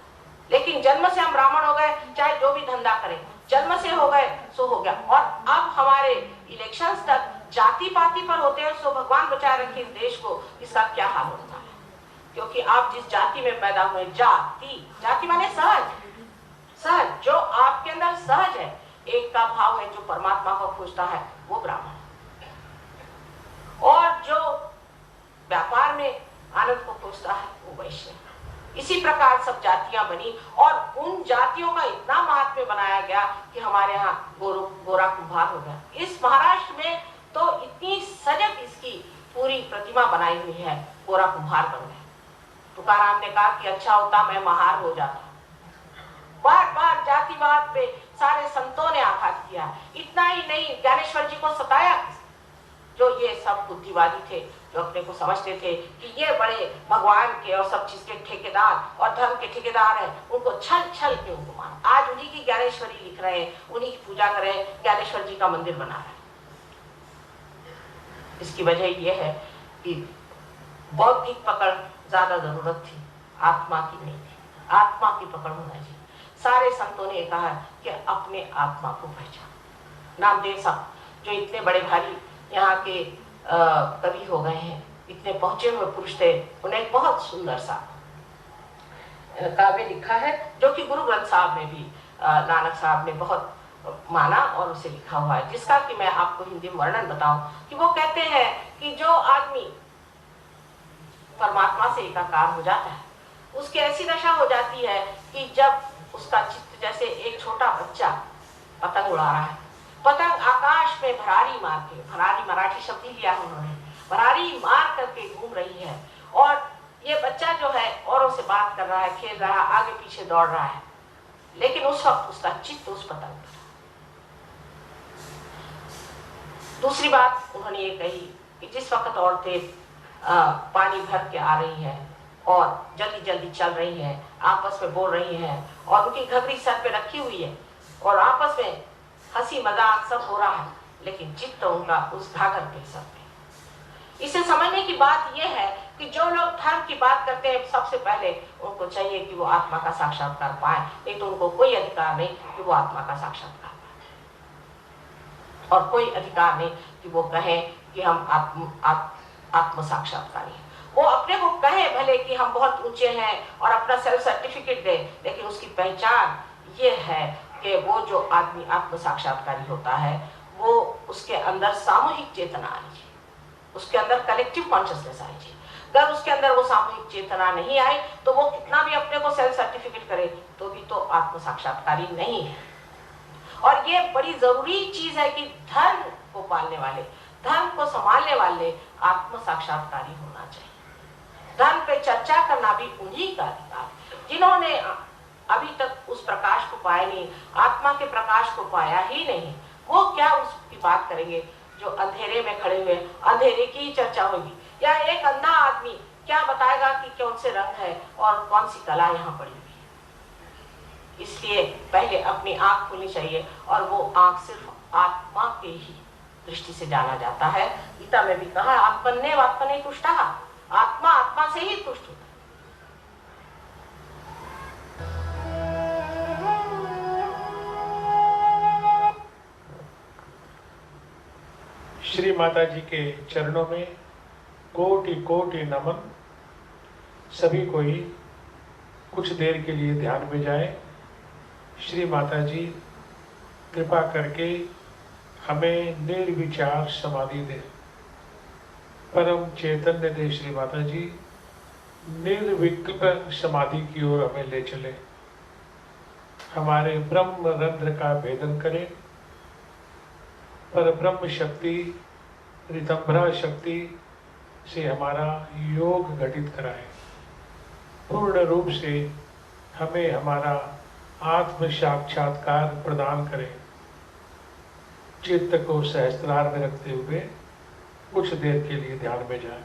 लेकिन जन्म से हम ब्राह्मण हो गए, चाहे जो भी धंधा करें, जन्म से हो गए सो हो गया। और अब हमारे इलेक्शंस तक जाति पाति पर होते हैं, सो भगवान बचाए रखे इस देश को, इसका क्या हाल होता है। क्योंकि आप जिस जाति में पैदा हुए, जाति माने सहज, जो आपके अंदर सहज है, एक का भाव है, जो परमात्मा को खोजता है वो ब्राह्मण, और जो व्यापार में आनंद को खोजता है वो वैश्य। इसी प्रकार सब जातियां बनी और उन जातियों का इतना महात्म्य बनाया गया कि हमारे यहाँ गोरा कुम्हार हो गया। इस महाराष्ट्र में तो इतनी सजग इसकी पूरी प्रतिमा बनाई हुई है, गोरा कुम्हार बन गए। तुकाराम ने कहा कि अच्छा होता मैं महार हो जाता। बार बार जातिवाद पे सारे संतों ने आघात किया। इतना ही नहीं, ज्ञानेश्वर जी को सताया, जो ये सब बुद्धिवादी थे, जो अपने को समझते थे कि ये बड़े भगवान के और सब चीज के ठेकेदार और धर्म के ठेकेदार हैं, उनको छल छल के उनको मान। आज उन्हीं की ज्ञानेश्वरी लिख रहे हैं, उन्हीं की पूजा कर रहे हैं, ज्ञानेश्वर जी का मंदिर बना रहे हैं। इसकी वजह यह है कि बौद्धिक पकड़ ज्यादा जरूरत थी, आत्मा की नहीं थी। आत्मा की पकड़ होना चाहिए। सारे संतों ने कहा कि अपने आत्मा को पहचान। नामदेव साहब जो इतने बड़े भारी यहाँ के कवि हो गए हैं, इतने पहुंचे हुए पुरुष थे, उन्हें एक बहुत सुंदर सा काव्य लिखा है, जो कि गुरु ग्रंथ साहब में भी नानक साहब ने बहुत माना और उसे लिखा हुआ है, जिसका कि मैं आपको हिंदी में वर्णन बताऊं कि वो कहते हैं कि जो आदमी परमात्मा से एकाकार हो जाता है, उसकी ऐसी दशा हो जाती है कि जब उसका चित्त, जैसे एक छोटा बच्चा पतंग उड़ा रहा है, पतंग आकाश में भरारी मार के, भरारी मराठी शब्द ही लिया उन्होंने, भरारी मार करके घूम रही है, और ये बच्चा जो है औरों से बात कर रहा है, खेल रहा है, आगे पीछे दौड़ रहा है, लेकिन उस वक्त उसका चित्त उस पतंग पर। दूसरी बात उन्होंने ये कही कि जिस वक्त औरतें पानी भर के आ रही हैं और जल्दी जल्दी चल रही हैं, आपस में बोल रही हैं, और उनकी घघरी सर पे रखी हुई है और आपस में हंसी मजाक सब हो रहा है, लेकिन चित्त उनका उस घाघर के सर पे। इसे समझने की बात यह है कि जो लोग धर्म की बात करते हैं, सबसे पहले उनको चाहिए कि वो आत्मा का साक्षात्कार पाए, नहीं तो उनको कोई अधिकार नहीं कि वो आत्मा का साक्षात्कार पाए, और कोई अधिकार नहीं कि वो कहें कि हम आत्म साक्षात्कारी हैं। वो अपने को कहे भले कि हम बहुत ऊंचे हैं और अपना सेल्फ सर्टिफिकेट दे, लेकिन उसकी पहचान ये है कि वो जो आदमी आत्म साक्षात्कारी होता है, वो उसके अंदर सामूहिक चेतना आई, उसके अंदर कलेक्टिव कॉन्शियसनेस आई। अगर उसके अंदर वो सामूहिक चेतना नहीं आई, तो वो कितना भी अपने को सेल्फ सर्टिफिकेट करे तो भी तो आत्म साक्षात्कारी नहीं है। और ये बड़ी जरूरी चीज है कि धर्म को पालने वाले, धर्म को संभालने वाले आत्म साक्षात्कारी होना चाहिए। धर्म पे चर्चा करना भी उन्हीं का अधिकार है, जिन्होंने अभी तक उस प्रकाश को पाया नहीं, आत्मा के प्रकाश को पाया ही नहीं, वो क्या उसकी बात करेंगे। जो अंधेरे में खड़े हुए, अंधेरे की ही चर्चा होगी, या एक अंधा आदमी क्या बताएगा कि कौन से रंग है और कौन सी कला यहाँ पड़ी हुई है। इसलिए पहले अपनी आंख खोलनी चाहिए, और वो आंख सिर्फ आत्मा के ही दृष्टि से जाना जाता है। गीता में भी कहा, आत्मन्नेव आत्मने तुष्टः, आत्मा आत्मा से ही तुष्ट होता है। श्री माता जी के चरणों में कोटि कोटि नमन। सभी कोई कुछ देर के लिए ध्यान में जाए। श्री माता जी कृपा करके हमें निर्विचार समाधि दे, परम चैतन्य दे। श्री माता जी निर्विकल्प समाधि की ओर हमें ले चले, हमारे ब्रह्म रंध्र का भेदन करें, पर ब्रह्म शक्ति ऋतंभरा शक्ति से हमारा योग घटित कराए, पूर्ण रूप से हमें हमारा आत्म साक्षात्कार प्रदान करें। चित्त को सहस्त्रार में रखते हुए कुछ देर के लिए ध्यान में जाए।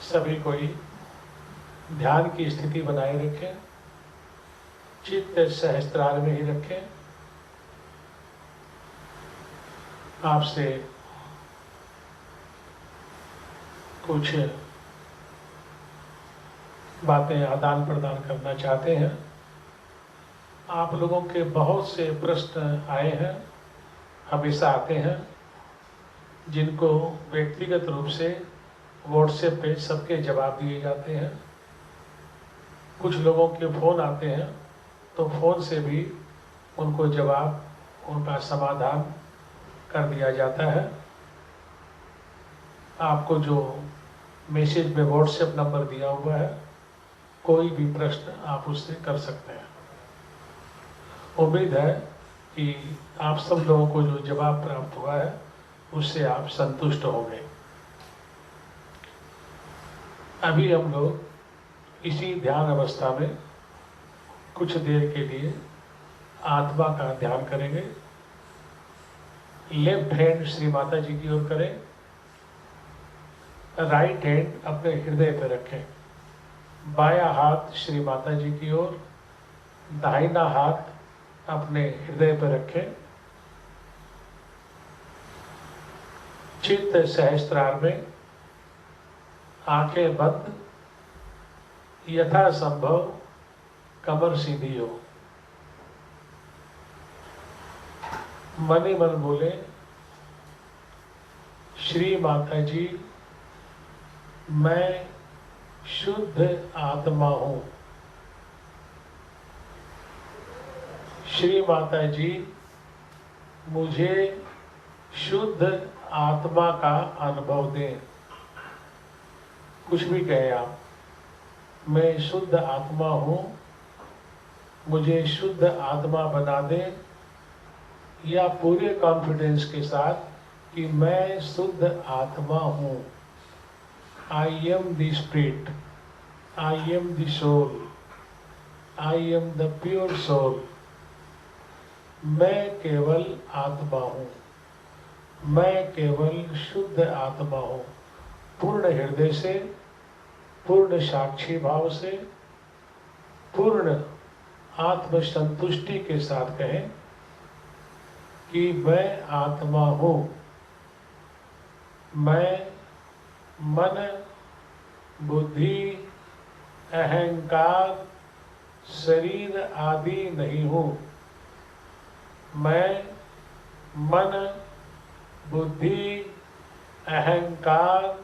सभी कोई ध्यान की स्थिति बनाए रखें, चित्त सहस्त्रार में ही रखें। आपसे कुछ बातें आदान प्रदान करना चाहते हैं। आप लोगों के बहुत से प्रश्न आए हैं, हमेशा आते हैं, जिनको व्यक्तिगत रूप से व्हाट्सएप पे सबके जवाब दिए जाते हैं। कुछ लोगों के फ़ोन आते हैं तो फ़ोन से भी उनको जवाब, उनका समाधान कर दिया जाता है। आपको जो मैसेज में व्हाट्सएप नंबर दिया हुआ है, कोई भी प्रश्न आप उससे कर सकते हैं। उम्मीद है कि आप सब लोगों को जो जवाब प्राप्त हुआ है उससे आप संतुष्ट होंगे। अभी हम लोग इसी ध्यान अवस्था में कुछ देर के लिए आत्मा का ध्यान करेंगे। लेफ्ट हैंड श्री माता जी की ओर करें, राइट हैंड अपने हृदय पर रखें, बायां हाथ श्री माता जी की ओर, दाहिना हाथ अपने हृदय पर रखें। चित्त सहस्त्रार में आंखें बंद, यथासंभव कमर सीधी हो। मन ही मन बोले, श्री माता जी, मैं शुद्ध आत्मा हूँ। श्री माता जी, मुझे शुद्ध आत्मा का अनुभव दें। कुछ भी कहें आप, मैं शुद्ध आत्मा हूँ, मुझे शुद्ध आत्मा बना दें, या पूरे कॉन्फिडेंस के साथ कि मैं शुद्ध आत्मा हूँ। I am the spirit, I am the soul, I am the pure soul. मैं केवल आत्मा हूँ, मैं केवल शुद्ध आत्मा हूँ। पूर्ण हृदय से, पूर्ण साक्षी भाव से, पूर्ण आत्म संतुष्टि के साथ कहें कि मैं आत्मा हूँ। मैं मन, बुद्धि, अहंकार, शरीर आदि नहीं हूँ। मैं मन, बुद्धि, अहंकार,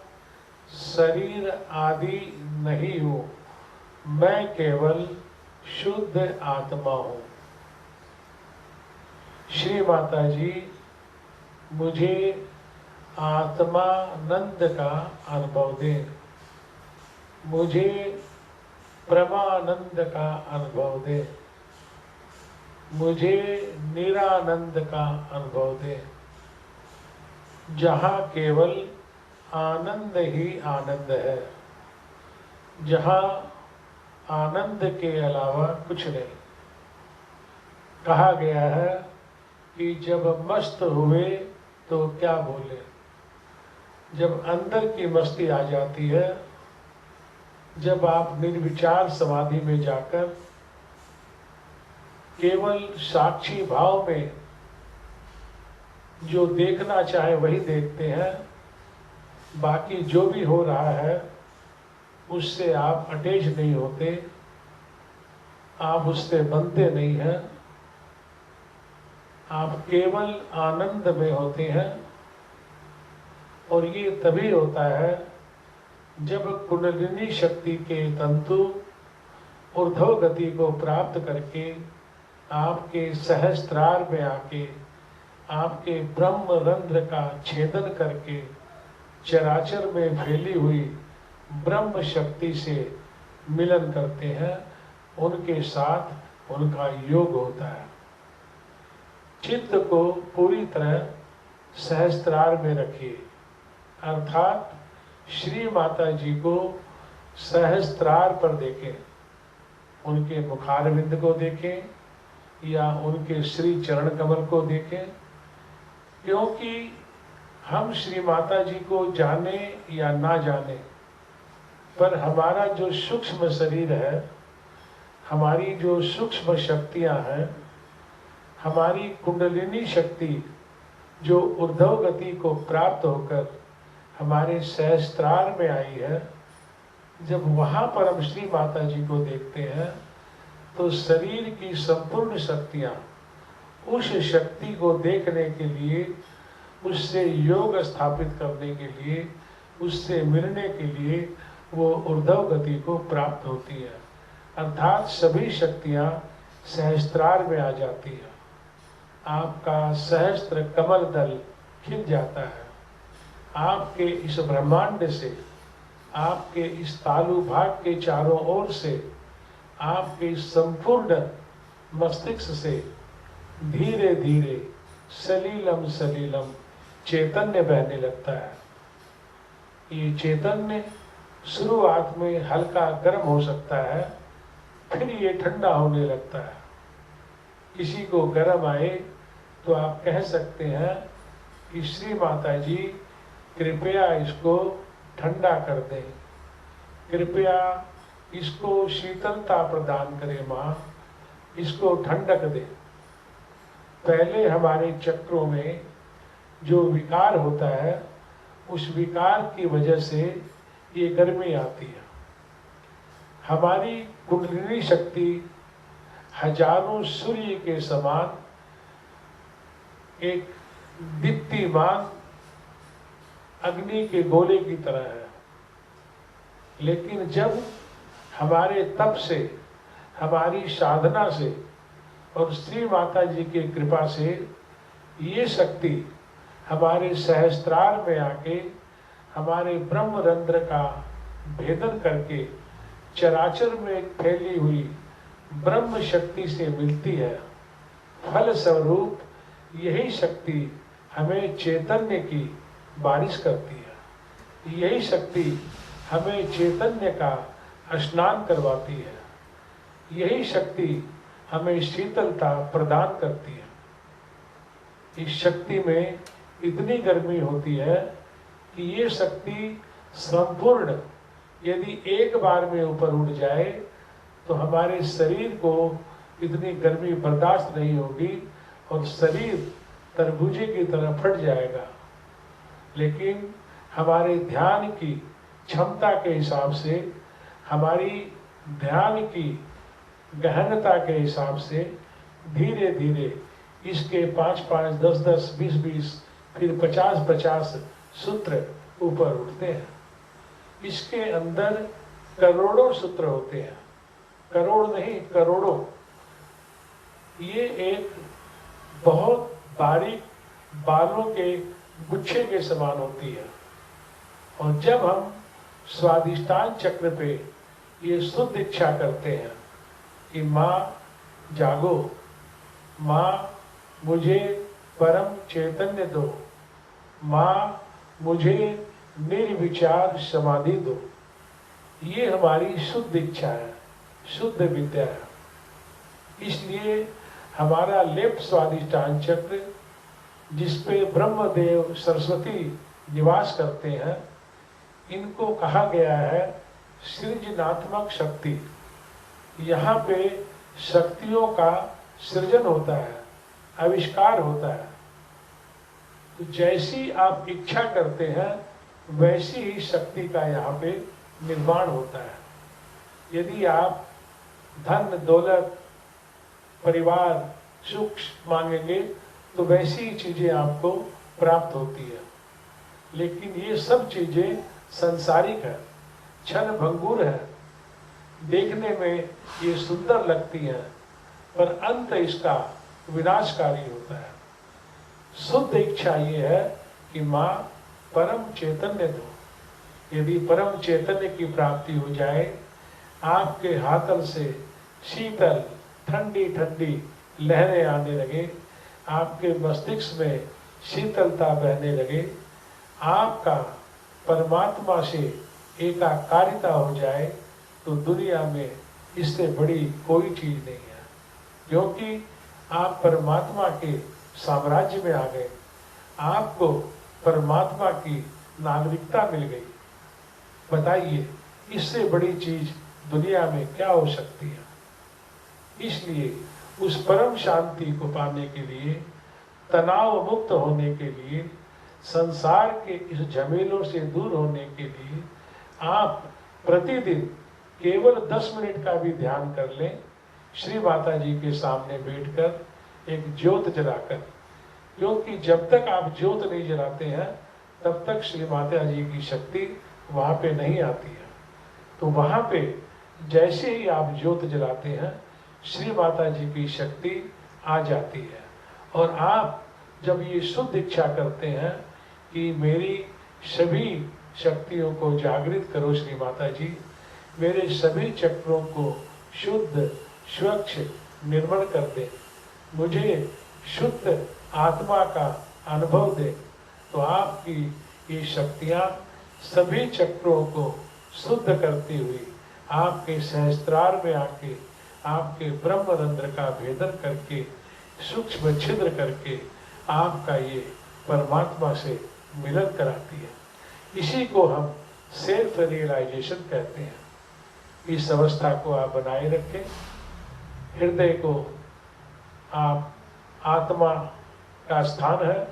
शरीर आदि नहीं हूँ। मैं केवल शुद्ध आत्मा हूँ। श्री माता जी, मुझे आत्मानंद का अनुभव दें, मुझे परमानंद का अनुभव दें, मुझे निरानंद का अनुभव दें, जहाँ केवल आनंद ही आनंद है, जहाँ आनंद के अलावा कुछ नहीं। कहा गया है कि जब मस्त हुए तो क्या बोले। जब अंदर की मस्ती आ जाती है, जब आप निर्विचार समाधि में जाकर केवल साक्षी भाव में जो देखना चाहे वही देखते हैं, बाकी जो भी हो रहा है उससे आप अटैच नहीं होते, आप उससे बनते नहीं हैं, आप केवल आनंद में होते हैं। और ये तभी होता है जब कुंडलिनी शक्ति के तंतु ऊर्ध्व गति को प्राप्त करके आपके सहस्त्रार में आके आपके ब्रह्म रंध्र का छेदन करके चराचर में फैली हुई ब्रह्म शक्ति से मिलन करते हैं, उनके साथ उनका योग होता है। चित्त को पूरी तरह सहस्त्रार में रखिए, अर्थात श्री माता जी को सहस्त्रार पर देखें, उनके मुखारविंद को देखें या उनके श्री चरण कमल को देखें। क्योंकि हम श्री माता जी को जाने या ना जाने, पर हमारा जो सूक्ष्म शरीर है, हमारी जो सूक्ष्म शक्तियां हैं, हमारी कुंडलिनी शक्ति जो ऊर्ध्व गति को प्राप्त होकर हमारे सहस्त्रार में आई है, जब वहां पर हम श्री माता जी को देखते हैं तो शरीर की संपूर्ण शक्तियां उस शक्ति को देखने के लिए, उससे योग स्थापित करने के लिए, उससे मिलने के लिए वो ऊर्ध्व गति को प्राप्त होती है। अर्थात सभी शक्तियां सहस्त्रार में आ जाती है। आपका सहस्त्र कमल दल खिल जाता है। आपके इस ब्रह्मांड से, आपके इस तालु भाग के चारों ओर से, आपके संपूर्ण मस्तिष्क से धीरे धीरे सलीलम सलीलम चैतन्य बहने लगता है। ये चैतन्य शुरुआत में हल्का गर्म हो सकता है, फिर ये ठंडा होने लगता है। किसी को गर्म आए तो आप कह सकते हैं कि श्री माता जी कृपया इसको ठंडा कर दें, कृपया इसको शीतलता प्रदान करें माँ, इसको ठंडक दें। पहले हमारे चक्रों में जो विकार होता है, उस विकार की वजह से ये गर्मी आती है। हमारी कुंडलिनी शक्ति हजारों सूर्य के समान एक दीप्तिमान अग्नि के गोले की तरह है। लेकिन जब हमारे तप से, हमारी साधना से और श्री माता जी की कृपा से ये शक्ति हमारे सहस्त्रार में आके हमारे ब्रह्मरंध्र का भेदन करके चराचर में फैली हुई ब्रह्म शक्ति से मिलती है, फल स्वरूप यही शक्ति हमें चैतन्य की बारिश करती है। यही शक्ति हमें चैतन्य का स्नान करवाती है। यही शक्ति हमें शीतलता प्रदान करती है। इस शक्ति में इतनी गर्मी होती है कि ये शक्ति संपूर्ण यदि एक बार में ऊपर उठ जाए तो हमारे शरीर को इतनी गर्मी बर्दाश्त नहीं होगी और शरीर तरबूजे की तरह फट जाएगा। लेकिन हमारे ध्यान की क्षमता के हिसाब से, हमारी ध्यान की गहनता के हिसाब से धीरे धीरे इसके 5-5, 10-10, 20-20, फिर 50-50 सूत्र ऊपर उठते हैं। इसके अंदर करोड़ों सूत्र होते हैं, करोड़ नहीं करोड़ों। ये एक बहुत बारीक बालों के गुच्छे के समान होती है। और जब हम स्वादिष्टान चक्र पे ये शुद्ध इच्छा करते हैं कि माँ जागो, माँ मुझे परम चैतन्य दो, माँ मुझे निर्विचार समाधि दो, ये हमारी शुद्ध इच्छा है, शुद्ध विद्या है। इसलिए हमारा लेफ्ट स्वादिष्टान चक्र, जिसपे ब्रह्मदेव सरस्वती निवास करते हैं, इनको कहा गया है सृजनात्मक शक्ति। यहाँ पे शक्तियों का सृजन होता है, आविष्कार होता है। तो जैसी आप इच्छा करते हैं वैसी ही शक्ति का यहाँ पे निर्माण होता है। यदि आप धन दौलत परिवार सुख मांगेंगे तो वैसी ही चीजें आपको प्राप्त होती है। लेकिन ये सब चीजें संसारिक है, क्षण भंगुर है, देखने में ये सुंदर लगती है, पर अंत इसका विनाशकारी होता है। शुद्ध इच्छा ये है कि माँ परम चैतन्य दो। यदि परम चैतन्य की प्राप्ति हो जाए, आपके हाथल से शीतल ठंडी ठंडी लहरें आने लगे, आपके मस्तिष्क में शीतलता बहने लगे, आपका परमात्मा से एकाकारिता हो जाए, तो दुनिया में इससे बड़ी कोई चीज नहीं है। क्योंकि आप परमात्मा के साम्राज्य में आ गए, आपको परमात्मा की नागरिकता मिल गई। बताइए इससे बड़ी चीज दुनिया में क्या हो सकती है। इसलिए उस परम शांति को पाने के लिए, तनाव मुक्त होने के लिए, संसार के इस झमेलों से दूर होने के लिए आप प्रतिदिन केवल 10 मिनट का भी ध्यान कर लें, श्री माता जी के सामने बैठकर एक ज्योत जलाकर। क्योंकि जब तक आप ज्योत नहीं जलाते हैं तब तक श्री माता जी की शक्ति वहाँ पे नहीं आती है। तो वहाँ पे जैसे ही आप ज्योत जलाते हैं श्री माता जी की शक्ति आ जाती है। और आप जब ये शुद्ध इच्छा करते हैं कि मेरी सभी शक्तियों को जागृत करो श्री माता जी, मेरे सभी चक्रों को शुद्ध स्वच्छ निर्मल कर दे, मुझे शुद्ध आत्मा का अनुभव दे, तो आपकी ये शक्तियाँ सभी चक्रों को शुद्ध करती हुई आपके सहस्त्रार में आके आपके ब्रह्मरंध्र का भेदन करके सूक्ष्म छिद्र करके आपका ये परमात्मा से मिलन कराती है। इसी को हम सेल्फ रियलाइजेशन कहते हैं। इस अवस्था को आप बनाए रखें। हृदय को आप आत्मा का स्थान है,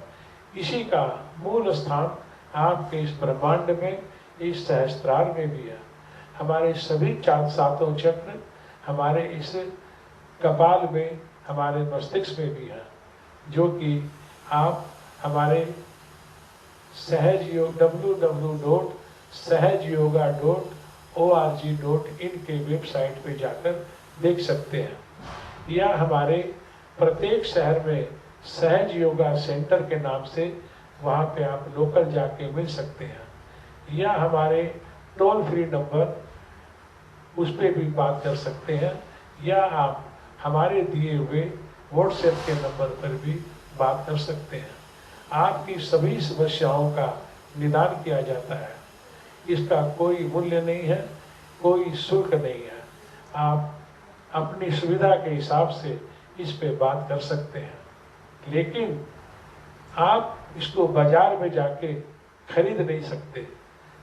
इसी का मूल स्थान आपके इस ब्रह्मांड में, इस सहस्त्रार में भी है। हमारे सभी सातों चक्र हमारे इस कपाल में, हमारे मस्तिष्क में भी है, जो कि आप हमारे सहज योग www.सहजयोगा.org.in के वेबसाइट पे जाकर देख सकते हैं, या हमारे प्रत्येक शहर में सहज योगा सेंटर के नाम से वहाँ पे आप लोकल जाके मिल सकते हैं, या हमारे टोल फ्री नंबर उस पर भी बात कर सकते हैं, या आप हमारे दिए हुए व्हाट्सएप के नंबर पर भी बात कर सकते हैं। आपकी सभी समस्याओं का निदान किया जाता है। इसका कोई मूल्य नहीं है, कोई शुल्क नहीं है। आप अपनी सुविधा के हिसाब से इस पे बात कर सकते हैं, लेकिन आप इसको बाजार में जाके खरीद नहीं सकते।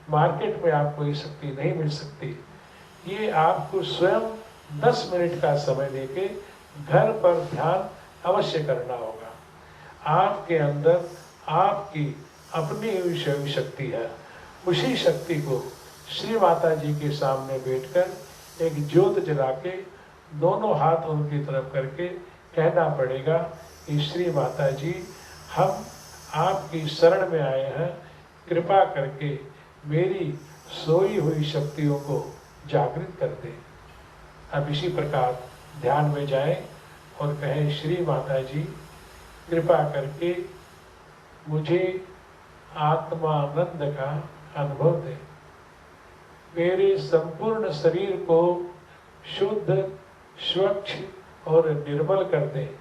मार्केट में आपको ये शक्ति नहीं मिल सकती। ये आपको स्वयं 10 मिनट का समय लेके घर पर ध्यान अवश्य करना होगा। आपके अंदर आपकी अपनी हुई शक्ति है। उसी शक्ति को श्री माता जी के सामने बैठकर एक ज्योत जला के दोनों हाथ उनकी तरफ करके कहना पड़ेगा कि श्री माता जी, हम आपकी शरण में आए हैं, कृपा करके मेरी सोई हुई शक्तियों को जागृत कर दे। अब इसी प्रकार ध्यान में जाएं और कहें, श्री माता जी कृपा करके मुझे आत्मानंद का अनुभव दे, मेरे संपूर्ण शरीर को शुद्ध स्वच्छ और निर्मल कर दे,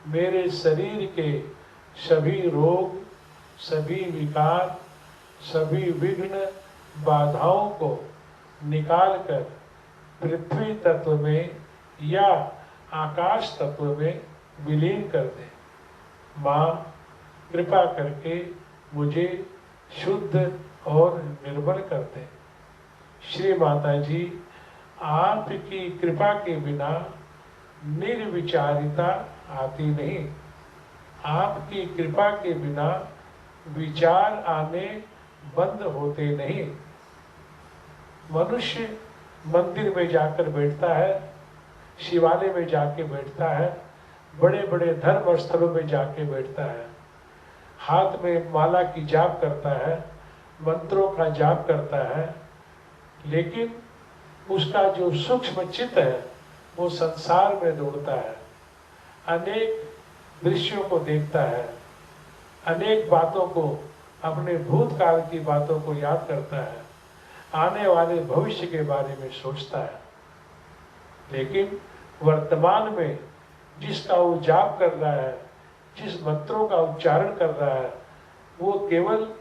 मेरे शरीर के सभी रोग, सभी विकार, सभी विघ्न बाधाओं को निकालकर पृथ्वी तत्व में या आकाश तत्व में विलीन कर दे। माँ कृपा करके मुझे शुद्ध और निर्मल कर दे। श्री माता जी, आपकी कृपा के बिना निर्विचारिता आती नहीं। आपकी कृपा के बिना विचार आने बंद होते नहीं। मनुष्य मंदिर में जाकर बैठता है, शिवालय में जाके बैठता है, बड़े बड़े धर्म स्थलों में जाके बैठता है, हाथ में माला की जाप करता है, मंत्रों का जाप करता है, लेकिन उसका जो सूक्ष्म चित्त है वो संसार में दौड़ता है, अनेक दृश्यों को देखता है, अनेक बातों को, अपने भूतकाल की बातों को याद करता है, आने वाले भविष्य के बारे में सोचता है। लेकिन वर्तमान में जिसका वो जाप कर रहा है, जिस मंत्रों का उच्चारण कर रहा है, वो केवल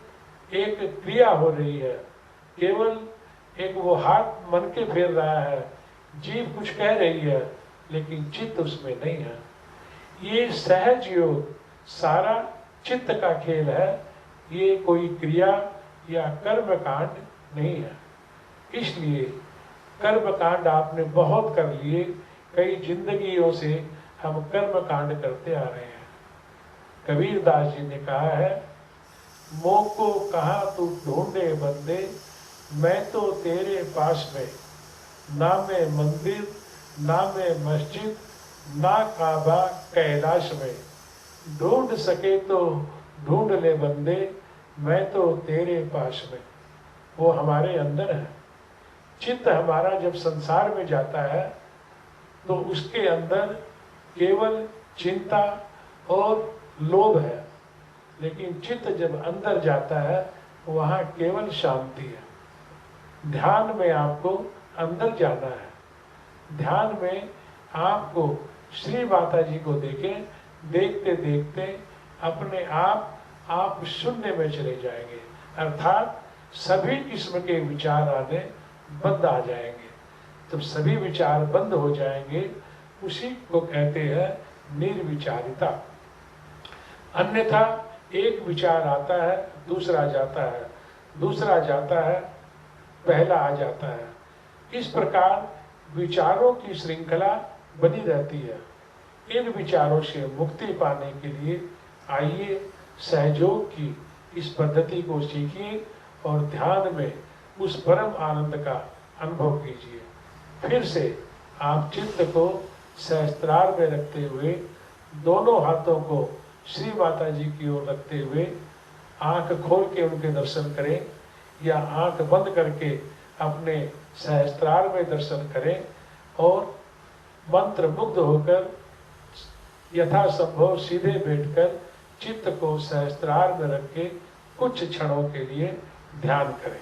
एक क्रिया हो रही है, केवल एक वो हाथ मन के फेर रहा है, जीभ कुछ कह रही है, लेकिन चित्त उसमें नहीं है। ये सहज योग सारा चित्त का खेल है, ये कोई क्रिया या कर्म कांड नहीं है। इसलिए कर्म कांड आपने बहुत कर लिए, कई जिंदगियों से हम कर्म कांड करते आ रहे हैं। कबीर दास जी ने कहा है, मोह को कहाँ तू ढूंढे बंदे, मैं तो तेरे पास में, ना में मंदिर ना में मस्जिद ना काबा कैलाश में, ढूंढ सके तो ढूंढ ले बंदे, मैं तो तेरे पास में। वो हमारे अंदर है। चित्त हमारा जब संसार में जाता है तो उसके अंदर केवल चिंता और लोभ है, लेकिन चित्त जब अंदर जाता है वहाँ केवल शांति है। ध्यान में आपको अंदर जाना है। ध्यान में आपको श्री माता जी को देखें, देखते देखते अपने आप शून्य में चले जाएंगे, अर्थात सभी किस्म के विचार आने बंद आ जाएंगे। जब सभी विचार बंद हो जाएंगे उसी को कहते हैं निर्विचारिता। अन्यथा एक विचार आता है, दूसरा जाता है, दूसरा जाता है, पहला आ जाता है। इस प्रकार विचारों की श्रृंखला बनी रहती है। इन विचारों से मुक्ति पाने के लिए आइए सहयोग की इस पद्धति को सीखिए और ध्यान में उस परम आनंद का अनुभव कीजिए। फिर से आप चित्त को सहस्त्रार में रखते हुए, दोनों हाथों को श्री माता जी की ओर रखते हुए आंख खोल के उनके दर्शन करें या आंख बंद करके अपने सहस्त्रार में दर्शन करें और मंत्र मुग्ध होकर यथासंभव सीधे बैठकर चित्त को सहस्त्रार में रख के कुछ क्षणों के लिए ध्यान करें।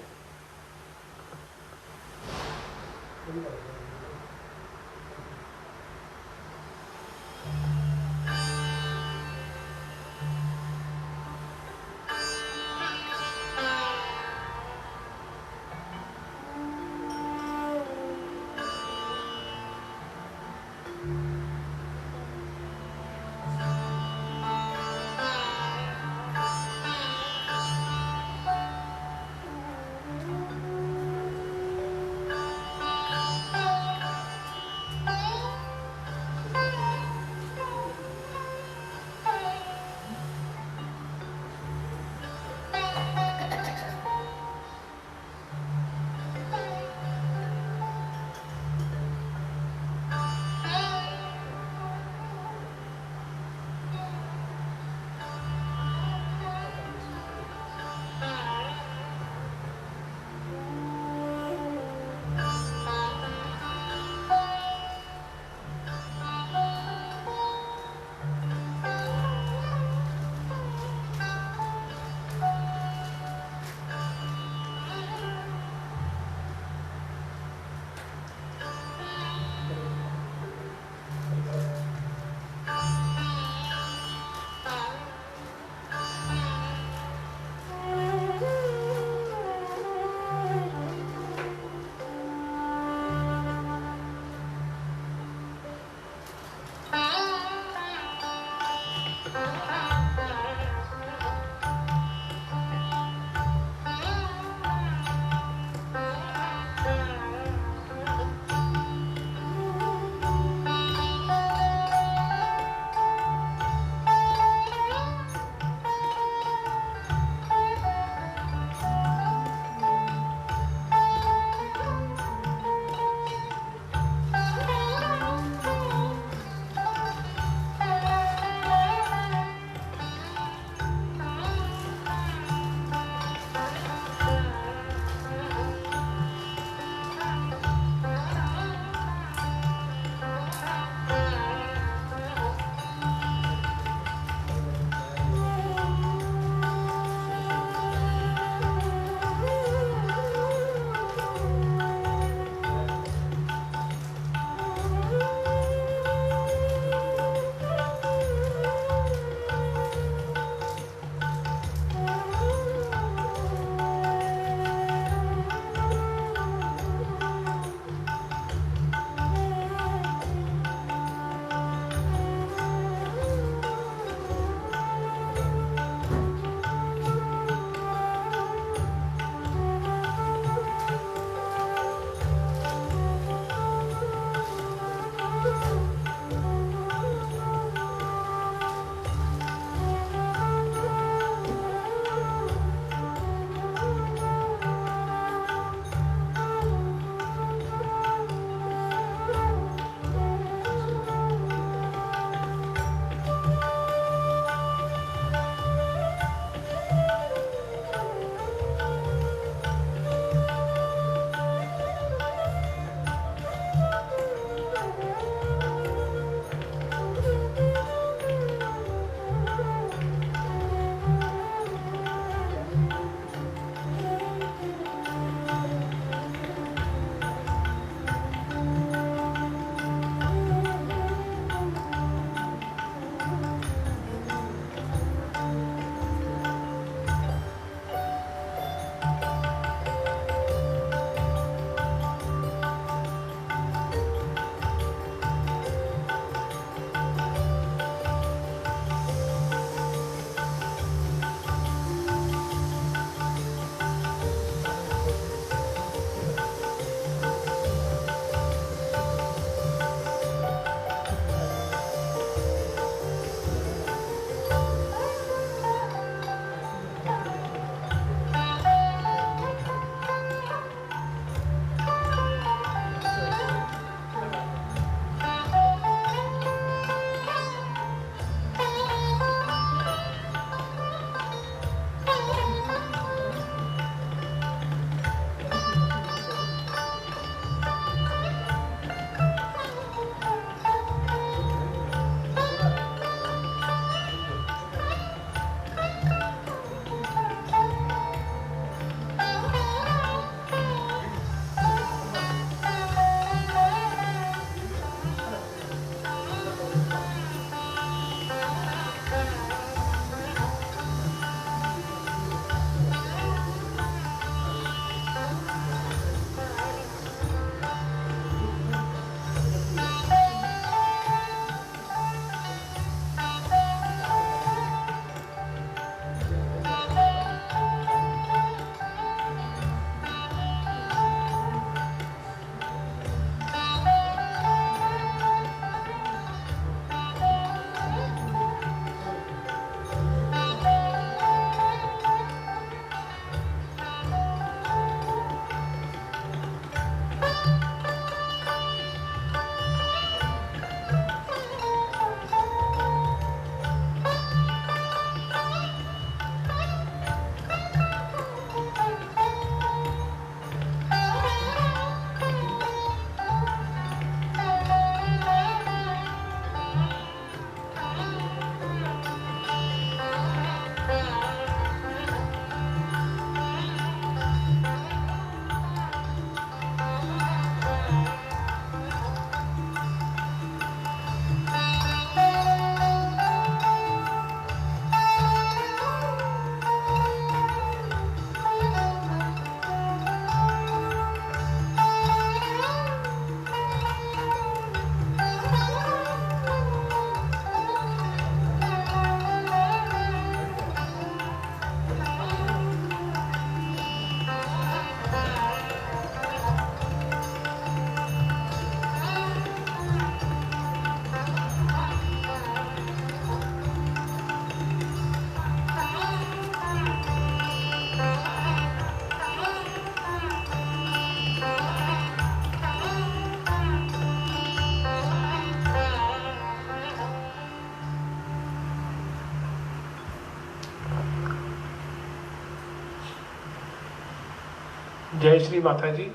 जय श्री माता जी।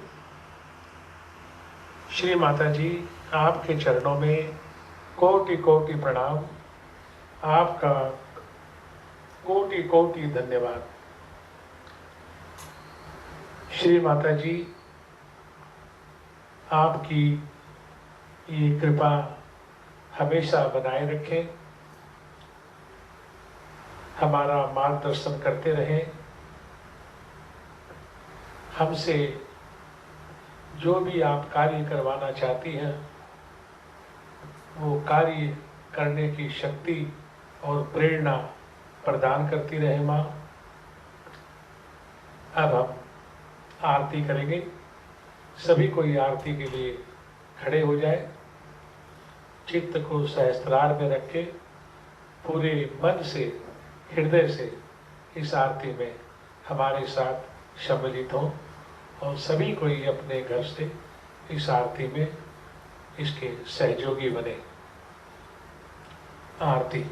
श्री माता जी, आपके चरणों में कोटि कोटि प्रणाम, आपका कोटि कोटि धन्यवाद। श्री माता जी, आपकी ये कृपा हमेशा बनाए रखें, हमारा मार्गदर्शन करते रहें। हमसे जो भी आप कार्य करवाना चाहती हैं वो कार्य करने की शक्ति और प्रेरणा प्रदान करती रहे माँ। अब हम आरती करेंगे। सभी कोई आरती के लिए खड़े हो जाए। चित्त को सहस्त्रार में रख के पूरे मन से, हृदय से इस आरती में हमारे साथ सम्मिलित हों और सभी कोई अपने घर से इस आरती में इसके सहयोगी बने। आरती।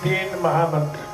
तीन महामंत्र।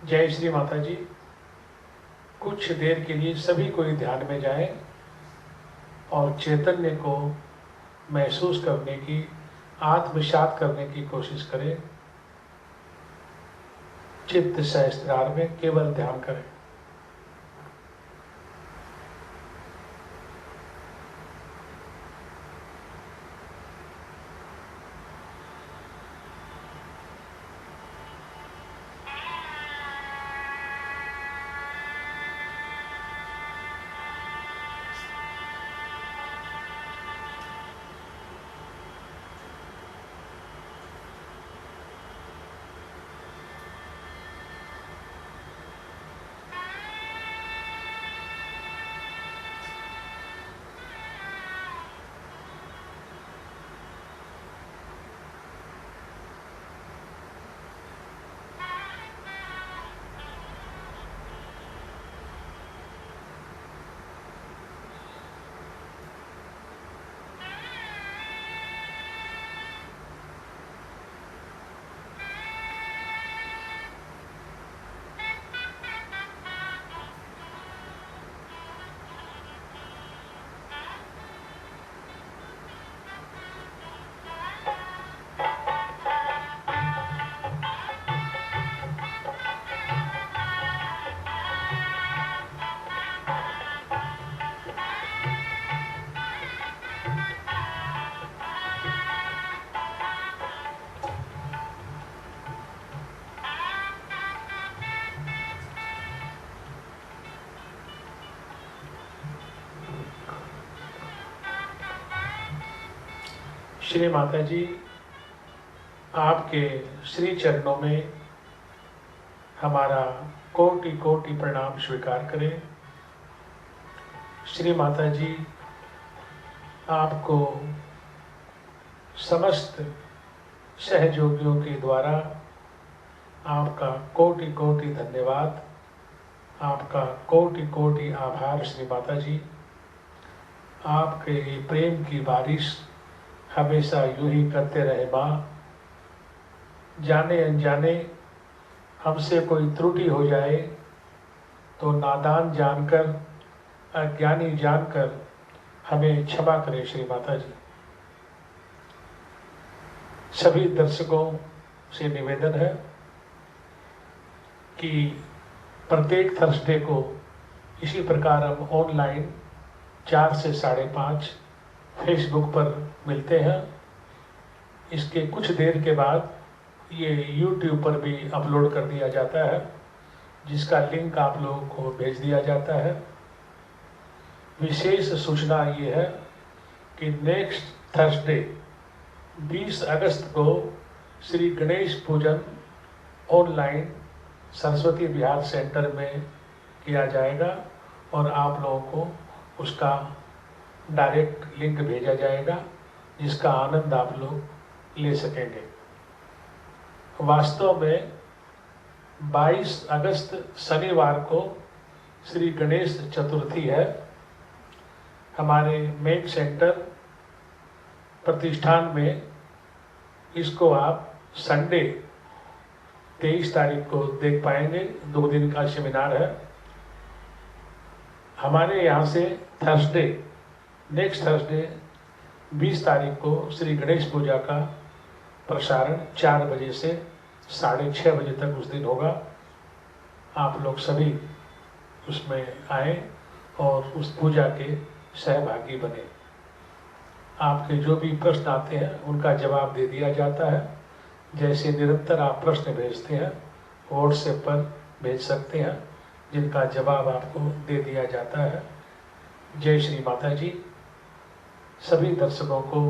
जय श्री माता जी। कुछ देर के लिए सभी कोई ध्यान में जाए और चैतन्य को महसूस करने की, आत्मसात करने की कोशिश करें। चित्त सहस्त्रार में केवल ध्यान करें। श्री माता जी, आपके श्री चरणों में हमारा कोटि कोटि प्रणाम स्वीकार करें। श्री माता जी, आपको समस्त सहयोगियों के द्वारा आपका कोटि कोटि धन्यवाद, आपका कोटि कोटि आभार। श्री माता जी, आपके प्रेम की बारिश हमेशा यूं ही करते रहे माँ। जाने अनजाने हमसे कोई त्रुटि हो जाए तो नादान जानकर, अज्ञानी जानकर हमें क्षमा करें। श्री माता जी, सभी दर्शकों से निवेदन है कि प्रत्येक थर्सडे को इसी प्रकार हम ऑनलाइन 4 से 5:30 फेसबुक पर मिलते हैं। इसके कुछ देर के बाद ये यूट्यूब पर भी अपलोड कर दिया जाता है, जिसका लिंक आप लोगों को भेज दिया जाता है। विशेष सूचना ये है कि नेक्स्ट थर्सडे 20 अगस्त को श्री गणेश पूजन ऑनलाइन सरस्वती विहार सेंटर में किया जाएगा और आप लोगों को उसका डायरेक्ट लिंक भेजा जाएगा, जिसका आनंद आप लोग ले सकेंगे। वास्तव में 22 अगस्त शनिवार को श्री गणेश चतुर्थी है। हमारे मेन सेंटर प्रतिष्ठान में इसको आप संडे 23 तारीख को देख पाएंगे। 2 दिन का सेमिनार है। हमारे यहाँ से थर्सडे, नेक्स्ट थर्सडे 20 तारीख को श्री गणेश पूजा का प्रसारण 4 बजे से 6:30 बजे तक उस दिन होगा। आप लोग सभी उसमें आए और उस पूजा के सहभागी बने। आपके जो भी प्रश्न आते हैं उनका जवाब दे दिया जाता है। जैसे निरंतर आप प्रश्न भेजते हैं, व्हाट्सएप पर भेज सकते हैं, जिनका जवाब आपको दे दिया जाता है। जय श्री माता जी। सभी दर्शकों को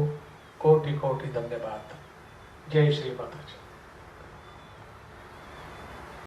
कोटि कोटि धन्यवाद। जय श्री माता जी।